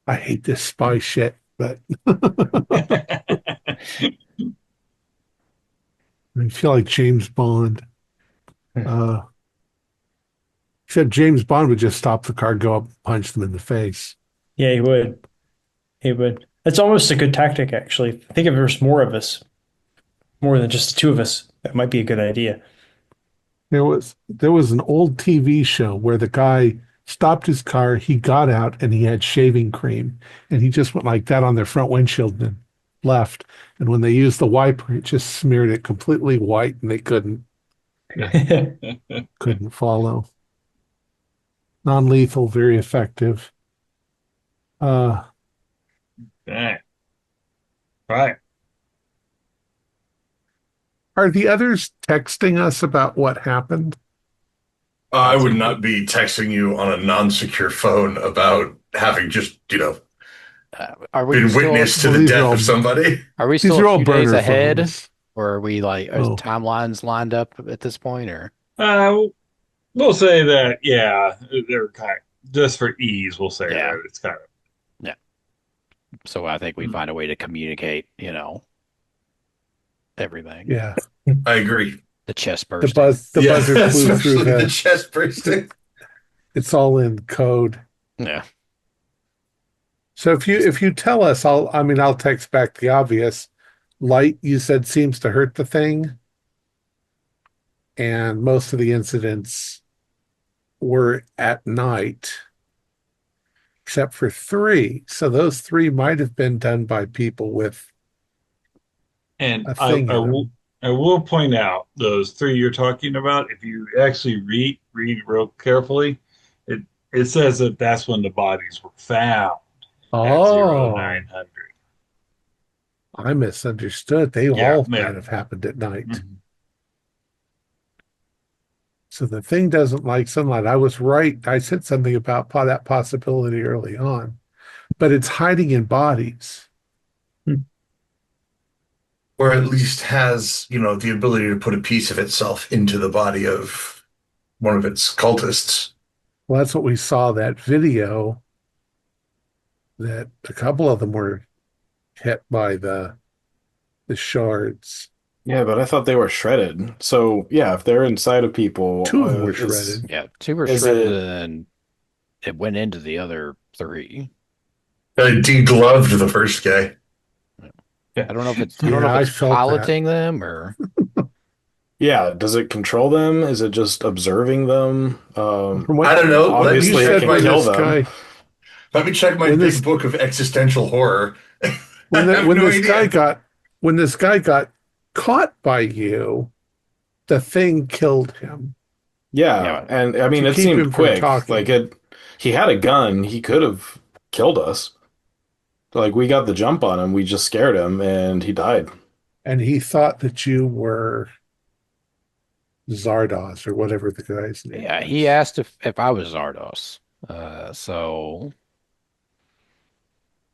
I hate this spy shit, but I feel like James Bond. Uh, Except James Bond would just stop the car, go up, and punch them in the face. Yeah, he would. He would. That's almost a good tactic, actually. I think if there's more of us, more than just the two of us, that might be a good idea. There was an old TV show where the guy stopped his car, he got out, and he had shaving cream, and he just went like that on their front windshield and left. And when they used the wiper, it just smeared it completely white, and they couldn't follow. Non-lethal, very effective. Uh, Dang. Right. are the others texting us about what happened? I would not be texting you on a non-secure phone about having just, Are we been still witness to Well, the these are death all- of somebody. are we These still are a all few days burner ahead, phones. or are we like are Oh, timelines lined up at this point, or Uh, we'll say that, yeah, they're kind of, just for ease, we'll say yeah, that it's kind of, yeah. So I think we find a way to communicate, everything. yeah. I agree. The chest The bursting. the Yeah, buzzer flew through especially the the. chest bursting. It's all in code. Yeah. So if you tell us, I'll text back the obvious. Light, you said, seems to hurt the thing, and most of the incidents were at night, except for three. So those three might have been done by people with and a I, thing I in will them. I will point out those three you're talking about. If you actually read real carefully, it it says that that's when the bodies were found at Oh, 0900. I misunderstood. They Yeah, all yeah. might have happened at night. Mhm. So the thing doesn't like sunlight. I was right. I said something about that possibility early on, but it's hiding in bodies. Or at least has, the ability to put a piece of itself into the body of one of its cultists. Well, that's what we saw that video that a couple of them were hit by the shards. Yeah, but I thought they were shredded. So yeah, if they're inside of people, Two of them were is shredded. Yeah. Two were is shredded it and it went into the other three. Degloved the first guy. I don't know if Yeah, I it's felt that. piloting them or yeah, does it control them? Is it just observing them? From I don't know. Let me you Obviously it check said, can my kill them. Big when this book of existential horror. I when the, have when no this guy idea. got when this guy got caught by you, the thing killed him Yeah, yeah. and I to mean it keep seemed him from quick. Like talking. he had a gun. He could have killed us. Like we got the jump on him. We just scared him and he died. And he thought that you were Zardoz or whatever the guy's name Yeah, he was. asked if I was Zardos. So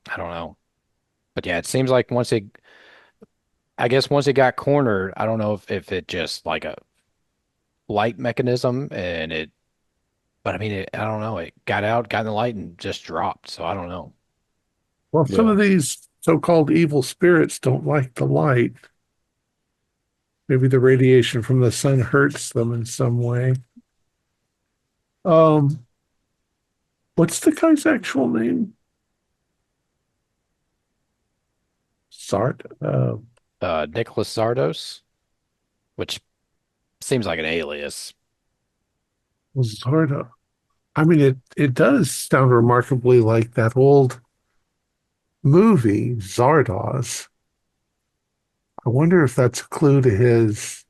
I don't know. But yeah, it seems like I guess once it got cornered, I don't know if it just like a light mechanism and but I mean, I don't know. It got out, got in the light and just dropped. So I don't know. Well, some Yeah. of these so-called evil spirits don't like the light. Maybe the radiation from the sun hurts them in some way. Um, what's the guy's actual name? Zard. Nicholas Zardos, which seems like an alias. Zarda. I mean, it does sound remarkably like that old movie, Zardoz. I wonder if that's a clue to his.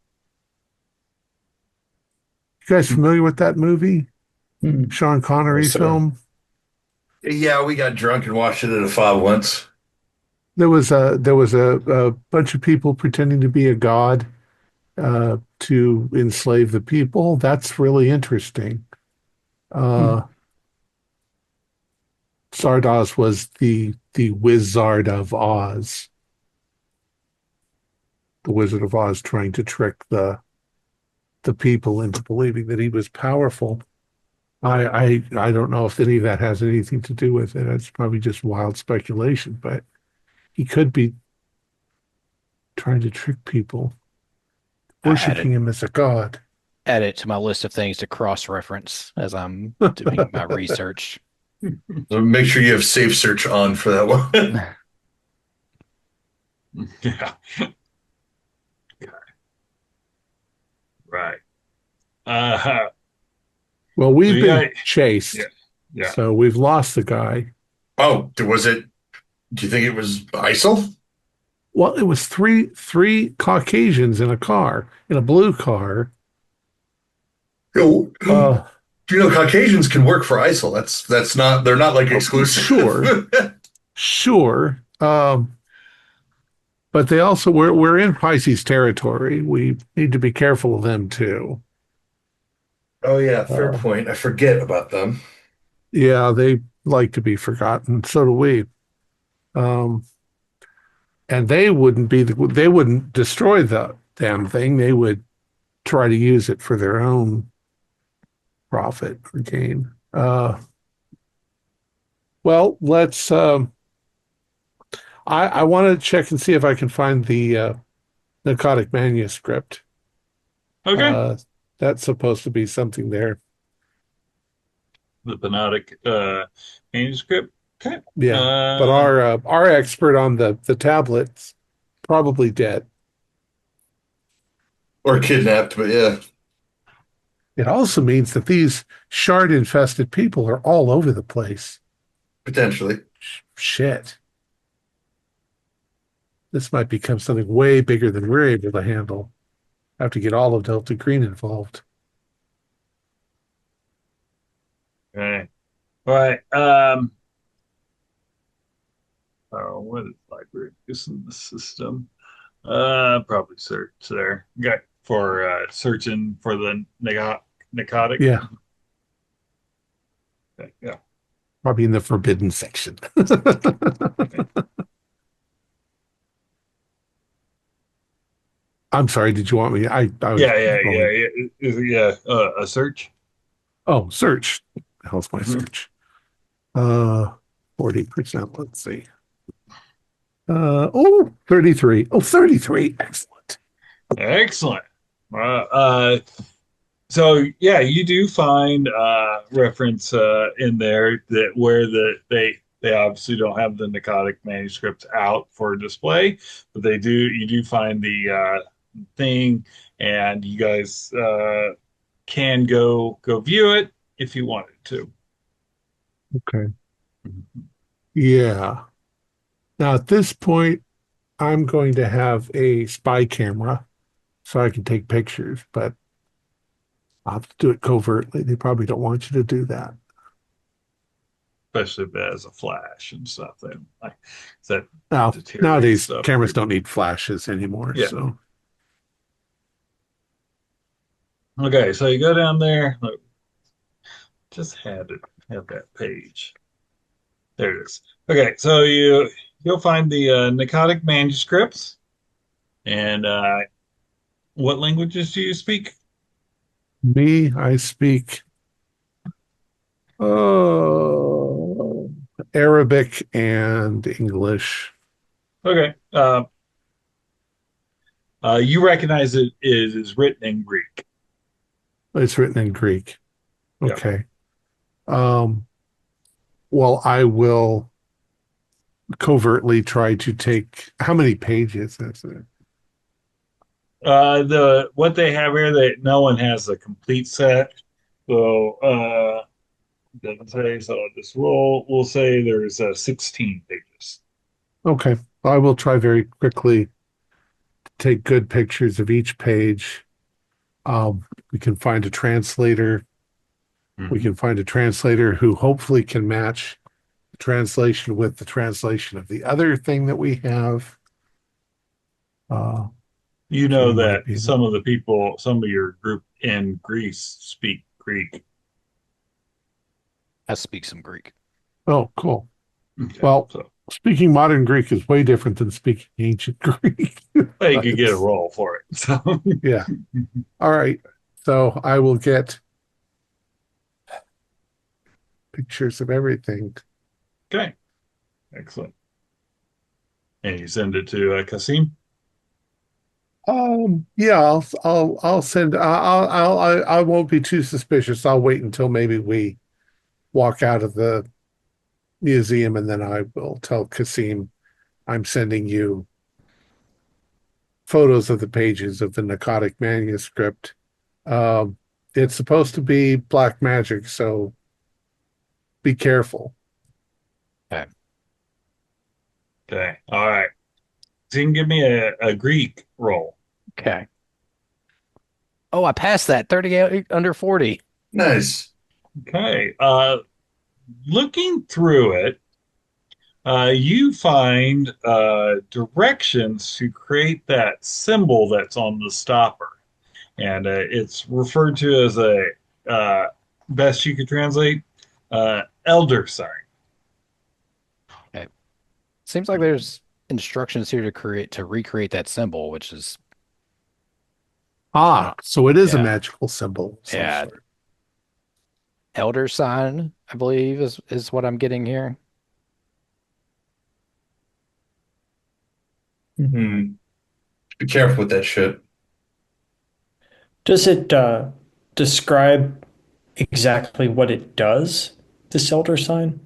You guys familiar with that movie? Hmm. Sean No, Connery sir. film? Yeah, we got drunk and watched it at a fob once. There was a bunch of people pretending to be a god to enslave the people. That's really interesting. Hmm. Uh, Zardoz was the Wizard of Oz, the Wizard of Oz, trying to trick the people into believing that he was powerful. I don't know if any of that has anything to do with it. It's probably just wild speculation, but he could be trying to trick people, I add worshiping it him as a god. add it to my list of things to cross-reference as I'm doing my research. So make sure you have safe search on for that one. Yeah. Right. Uh, Well, so we've you got, been chased, yeah, yeah. so we've lost the guy. Oh, was it? Do you think it was ISIL? Well, it was three Caucasians in a car, in a blue car. Oh, Uh, do you know Caucasians can work for ISIL? That's not they're not like exclusive. sure. Sure. But they also we're in Pisces territory. We need to be careful of them too. Oh yeah, fair Uh, point. I forget about them. yeah, they like to be forgotten. So do we. Um, and they wouldn't destroy the damn thing. They would try to use it for their own profit or gain. Well, let's. I want to check and see if I can find the narcotic manuscript. Okay. Uh, that's supposed to be something there. The Penotic manuscript. Okay. Yeah, but Uh, our expert on the tablets probably dead. Or kidnapped, but yeah, It also means that these shard infested people are all over the place. potentially. Shit. This might become something way bigger than we're able to handle. I have to get all of Delta Green involved. okay. All right. Oh, what is library use in the system? Probably search there. Got for searching for the narcotic. Yeah, Okay, yeah. probably in the forbidden section. I'm sorry, did you want me? I was Yeah. rolling. A search. Oh, search. The hell's my Mhm. search? 40%. Let's see. 33. Oh, 33. Excellent. Excellent. So yeah, you do find reference in there that where they obviously don't have the narcotic manuscripts out for display, but they do. You do find the thing, and you guys can go view it if you wanted to. Okay. Yeah. Now at this point, I'm going to have a spy camera so I can take pictures, but I'll have to do it covertly. They probably don't want you to do that. Especially if it has a flash and stuff. That like that Now, deteriorates nowadays, stuff. cameras don't need flashes anymore. Yeah. So, Okay, so you go down there. Look, just had to have that page. There it is. Okay, so you'll find the narcotic manuscripts. And what languages do you speak? me, I speak uh, Arabic and English. Okay. You recognize it is written in Greek. It's written in Greek. Yeah. Okay. Um, well, I will covertly try to take how many pages is it? The what they have here that no one has a complete set. So doesn't say so. This we'll say there's 16 pages. Okay. I will try very quickly to take good pictures of each page. We can find a translator. We can find a translator who hopefully can match the translation with the translation of the other thing that we have. You So know we might that be able. some of the people, some of your group in Greece speak Greek. I speak some Greek. Oh, cool. Okay, Well, so speaking modern Greek is way different than speaking ancient Greek. well, you could get a roll for it. So Yeah. All right. So I will get pictures of everything. Okay, excellent. And you send it to Kasim? Yeah, I'll send. I won't be too suspicious. I'll wait until maybe we walk out of the museum, and then I will tell Kasim I'm sending you photos of the pages of the narcotic manuscript. Um, it's supposed to be black magic, so be careful. Okay. Okay, all right. So you can give me a Greek roll. Okay. Oh, I passed that. 38 under 40. Nice. Okay, looking through it, you find directions to create that symbol that's on the stopper. And it's referred to as a, uh, best you could translate, elder sign. Okay. Seems like there's instructions here to recreate that symbol, which is I Ah, don't so it is a yeah. magical symbol of some Yeah. sort. Elder sign, I believe is what I'm getting here. Hmm. Be careful with that shit. Does it describe exactly what it does, this elder sign?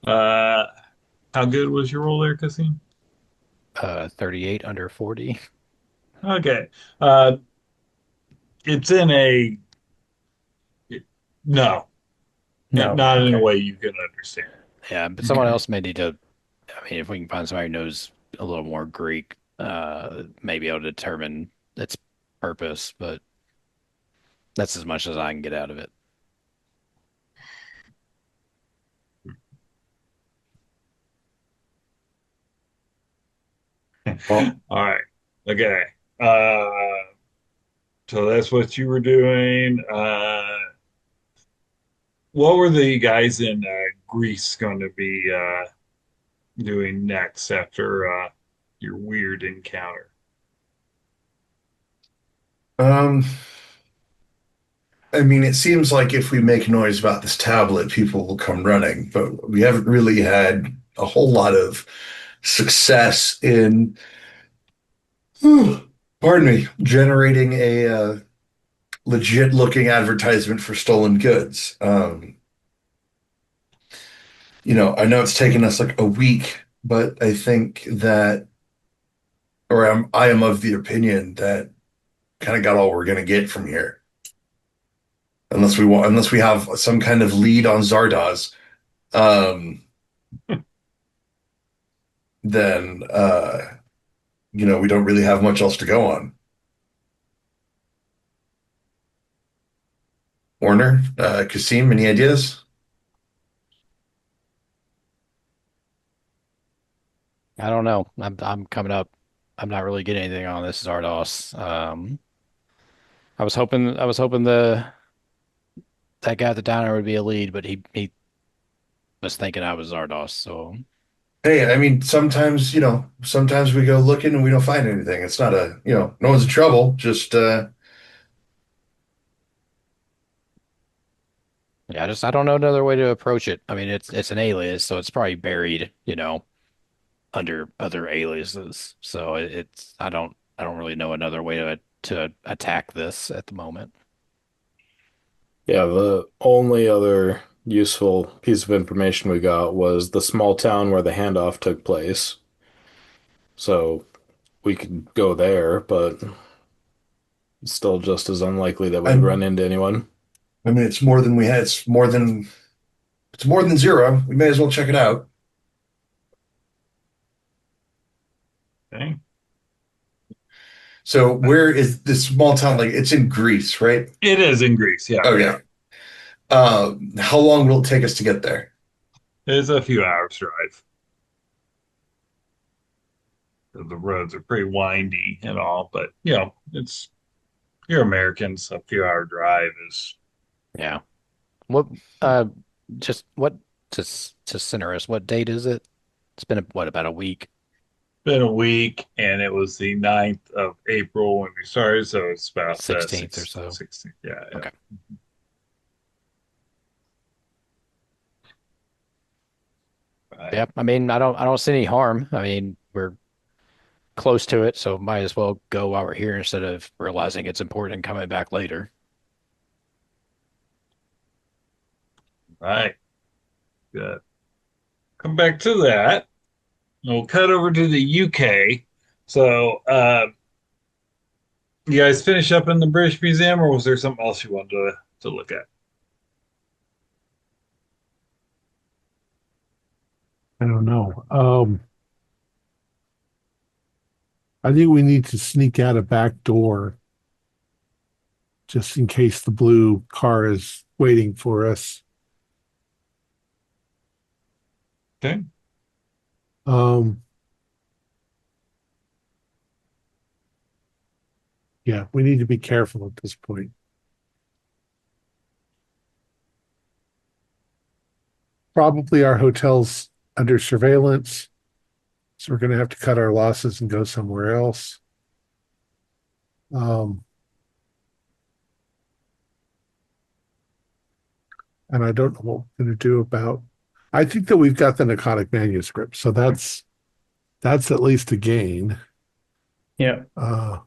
Uh, how good was your roll there, Cassim? 38 under 40. Okay. Uh, it's in a, no, No. not in a Okay. way you can understand. Yeah, but someone Okay. else may need to, I mean, if we can find somebody who knows a little more Greek, may be able to determine its purpose, but that's as much as I can get out of it. Well, All right. Okay. Uh, so that's what you were doing. What were the guys in Greece going to be doing next after your weird encounter? Um, I mean, it seems like if we make noise about this tablet, people will come running, but we haven't really had a whole lot of success in, pardon me, generating a legit looking advertisement for stolen goods. I know it's taken us like a week, but I think that, I am of the opinion that kind of got all we're gonna get from here, unless we have some kind of lead on Zardoz. Um, then we don't really have much else to go on. Warner, Kasim, any ideas? I don't know. I'm coming up. I'm not really getting anything on this Zardos. I was hoping the that guy at the diner would be a lead, but he was thinking I was Zardos. So Hey, I mean, sometimes we go looking and we don't find anything. It's not no one's in trouble. Just yeah, I don't know another way to approach it. I mean, it's an alias, so it's probably buried, under other aliases. So it's I don't really know another way to attack this at the moment. yeah, the only other useful piece of information we got was the small town where the handoff took place. So we could go there, but it's still just as unlikely that we'd run I'm. into anyone. I mean, it's more than we had. It's more than zero. We may as well check it out. Okay. So, where is this small town? Like, it's in Greece, right? It is in Greece. Yeah. Okay. How long will it take us to get there? It's a few hours drive. The roads are pretty windy and all, but it's you're Americans. A few hour drive is Yeah. What uh just what to center us, what date is it? It's been about a week, been a week, and it was the 9th of April when we started, so it's about 16th or so. 16th. Yeah, yeah. Okay. Right. Yeah, I mean, I don't see any harm. I mean, we're close to it, so might as well go while we're here instead of realizing it's important and coming back later. Right. Good. Come back to that. We'll cut over to the UK. So, you guys finish up in the British Museum, or was there something else you wanted to look at? I don't know. I think we need to sneak out a back door just in case the blue car is waiting for us. Okay. Um, yeah, we need to be careful at this point. Probably our hotel's under surveillance, so we're going to have to cut our losses and go somewhere else. Um, and I don't know what we're going to do about. I think that we've got the Nakonic manuscript, so that's at least a gain. Yeah. Uh,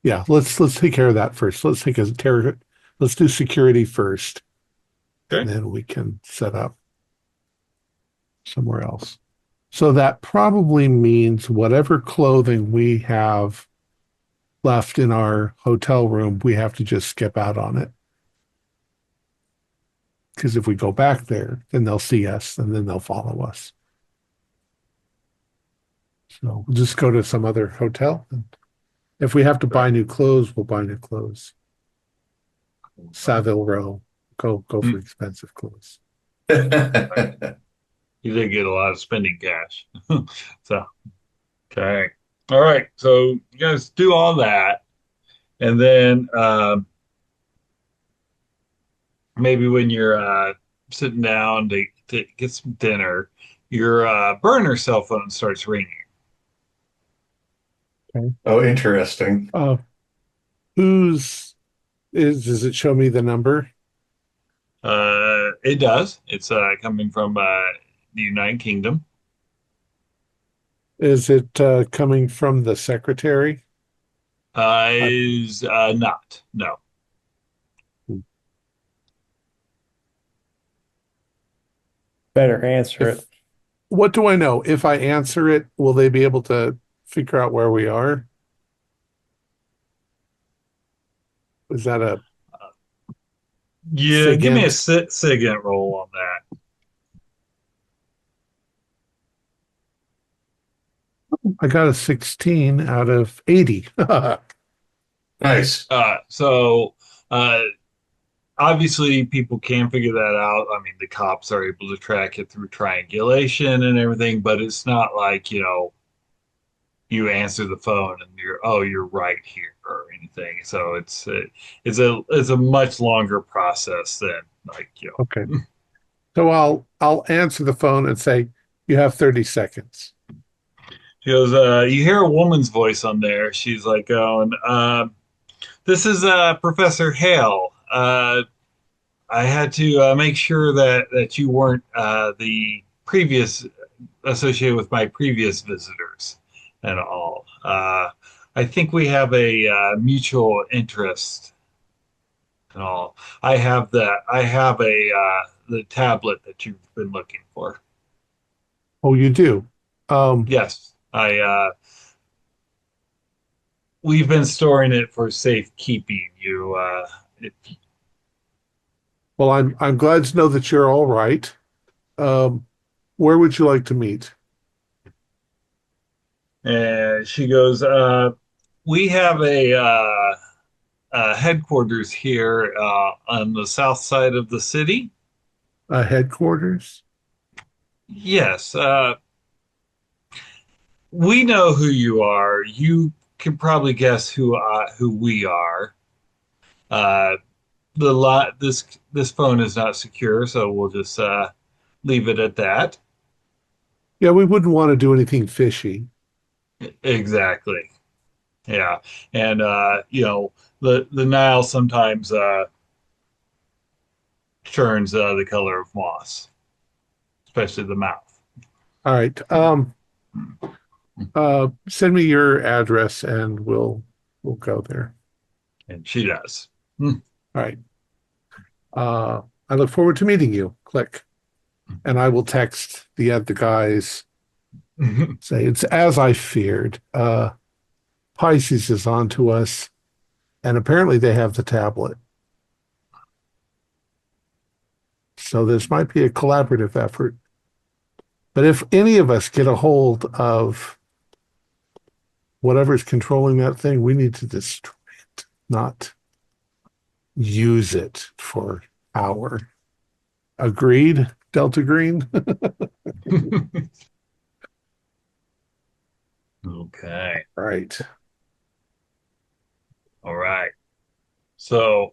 yeah, let's take care of that first. Let's do security first, and Okay. then we can set up somewhere else. So that probably means whatever clothing we have left in our hotel room, we have to just skip out on it. Because if we go back there, then they'll see us and then they'll follow us. So we'll just go to some other hotel. And if we have to buy Right. new clothes, we'll buy new clothes. Savile Row, go for Hmm. expensive clothes. You did get a lot of spending cash. So, okay. All right. So you guys do all that. And then maybe when you're sitting down to get some dinner, your burner cell phone starts ringing. Okay. Oh, interesting. Whose does it show me the number? It does. It's coming from the United Kingdom. Is it coming from the secretary? I, Is not. No. Better answer if it. what do I know? If I answer it, will they be able to figure out where we are? Is that a Yeah, give me a SIGINT? SIGINT roll on that. I got a 16 out of 80. Nice. So uh, obviously people can figure that out. I mean, the cops are able to track it through triangulation and everything, but it's not like, you answer the phone and you're right here or anything. So it's a much longer process than like, Okay. So I'll answer the phone and say, you have 30 seconds. she goes, you hear a woman's voice on there. She's like going, this is Professor Hale. I had to make sure that you weren't the previous associated with my previous visitors and all. I think we have a mutual interest and all. I have a the tablet that you've been looking for. Oh, you do? Yes, I we've been storing it for safekeeping. It, Well, I'm glad to know that you're all right. Um, where would you like to meet? and she goes, we have a headquarters here on the south side of the city. Headquarters? Yes, we know who you are. You can probably guess who we are. Uh, the lot this phone is not secure, so we'll just leave it at that. Yeah, we wouldn't want to do anything fishy. Exactly. Yeah, and the Nile sometimes turns the color of moss, especially the mouth. All right. Send me your address and we'll go there. And she does. All right. I look forward to meeting you. Click. And I will text the other guys. Say it's as I feared. Pisces is on to us, and apparently they have the tablet. So this might be a collaborative effort. But if any of us get a hold of whatever's controlling that thing, we need to destroy it, not use it for power. Agreed, Delta Green? Okay. Right. All right. So,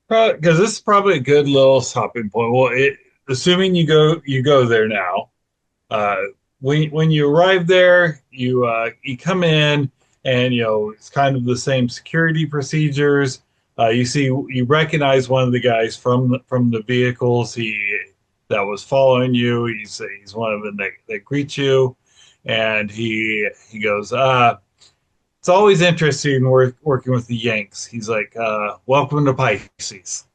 because this is probably a good little stopping point. Well, assuming you go there now. Uh, when you arrive there, you come in, and it's kind of the same security procedures. You recognize one of the guys from the vehicles that was following you. He's one of them that greets you, and he goes, it's always interesting working with the Yanks. He's like, welcome to Pisces.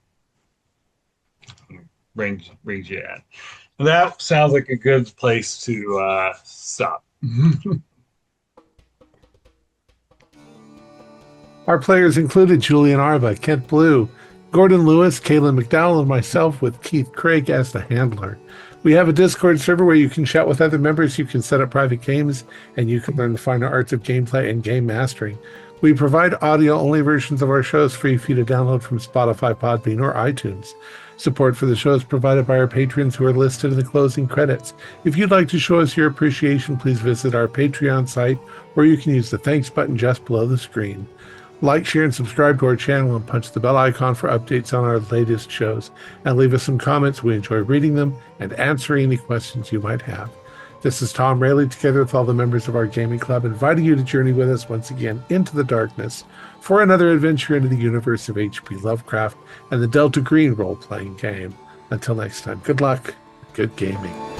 Brings you in. And that sounds like a good place to stop. Our players included Julian Arba, Kent Blue, Gordon Lewis, Kaylin McDowell, and myself with Keith Craig as the handler. We have a Discord server where you can chat with other members, you can set up private games, and you can learn the finer arts of gameplay and game mastering. We provide audio-only versions of our shows free for you to download from Spotify, Podbean, or iTunes. Support for the show is provided by our patrons who are listed in the closing credits. If you'd like to show us your appreciation, please visit our Patreon site, or you can use the thanks button just below the screen. Like, share, and subscribe to our channel and punch the bell icon for updates on our latest shows. And leave us some comments. We enjoy reading them and answering any questions you might have. This is Thom Raley, together with all the members of our gaming club, inviting you to journey with us once again into the darkness for another adventure into the universe of H.P. Lovecraft and the Delta Green role-playing game. Until next time, good luck, good gaming.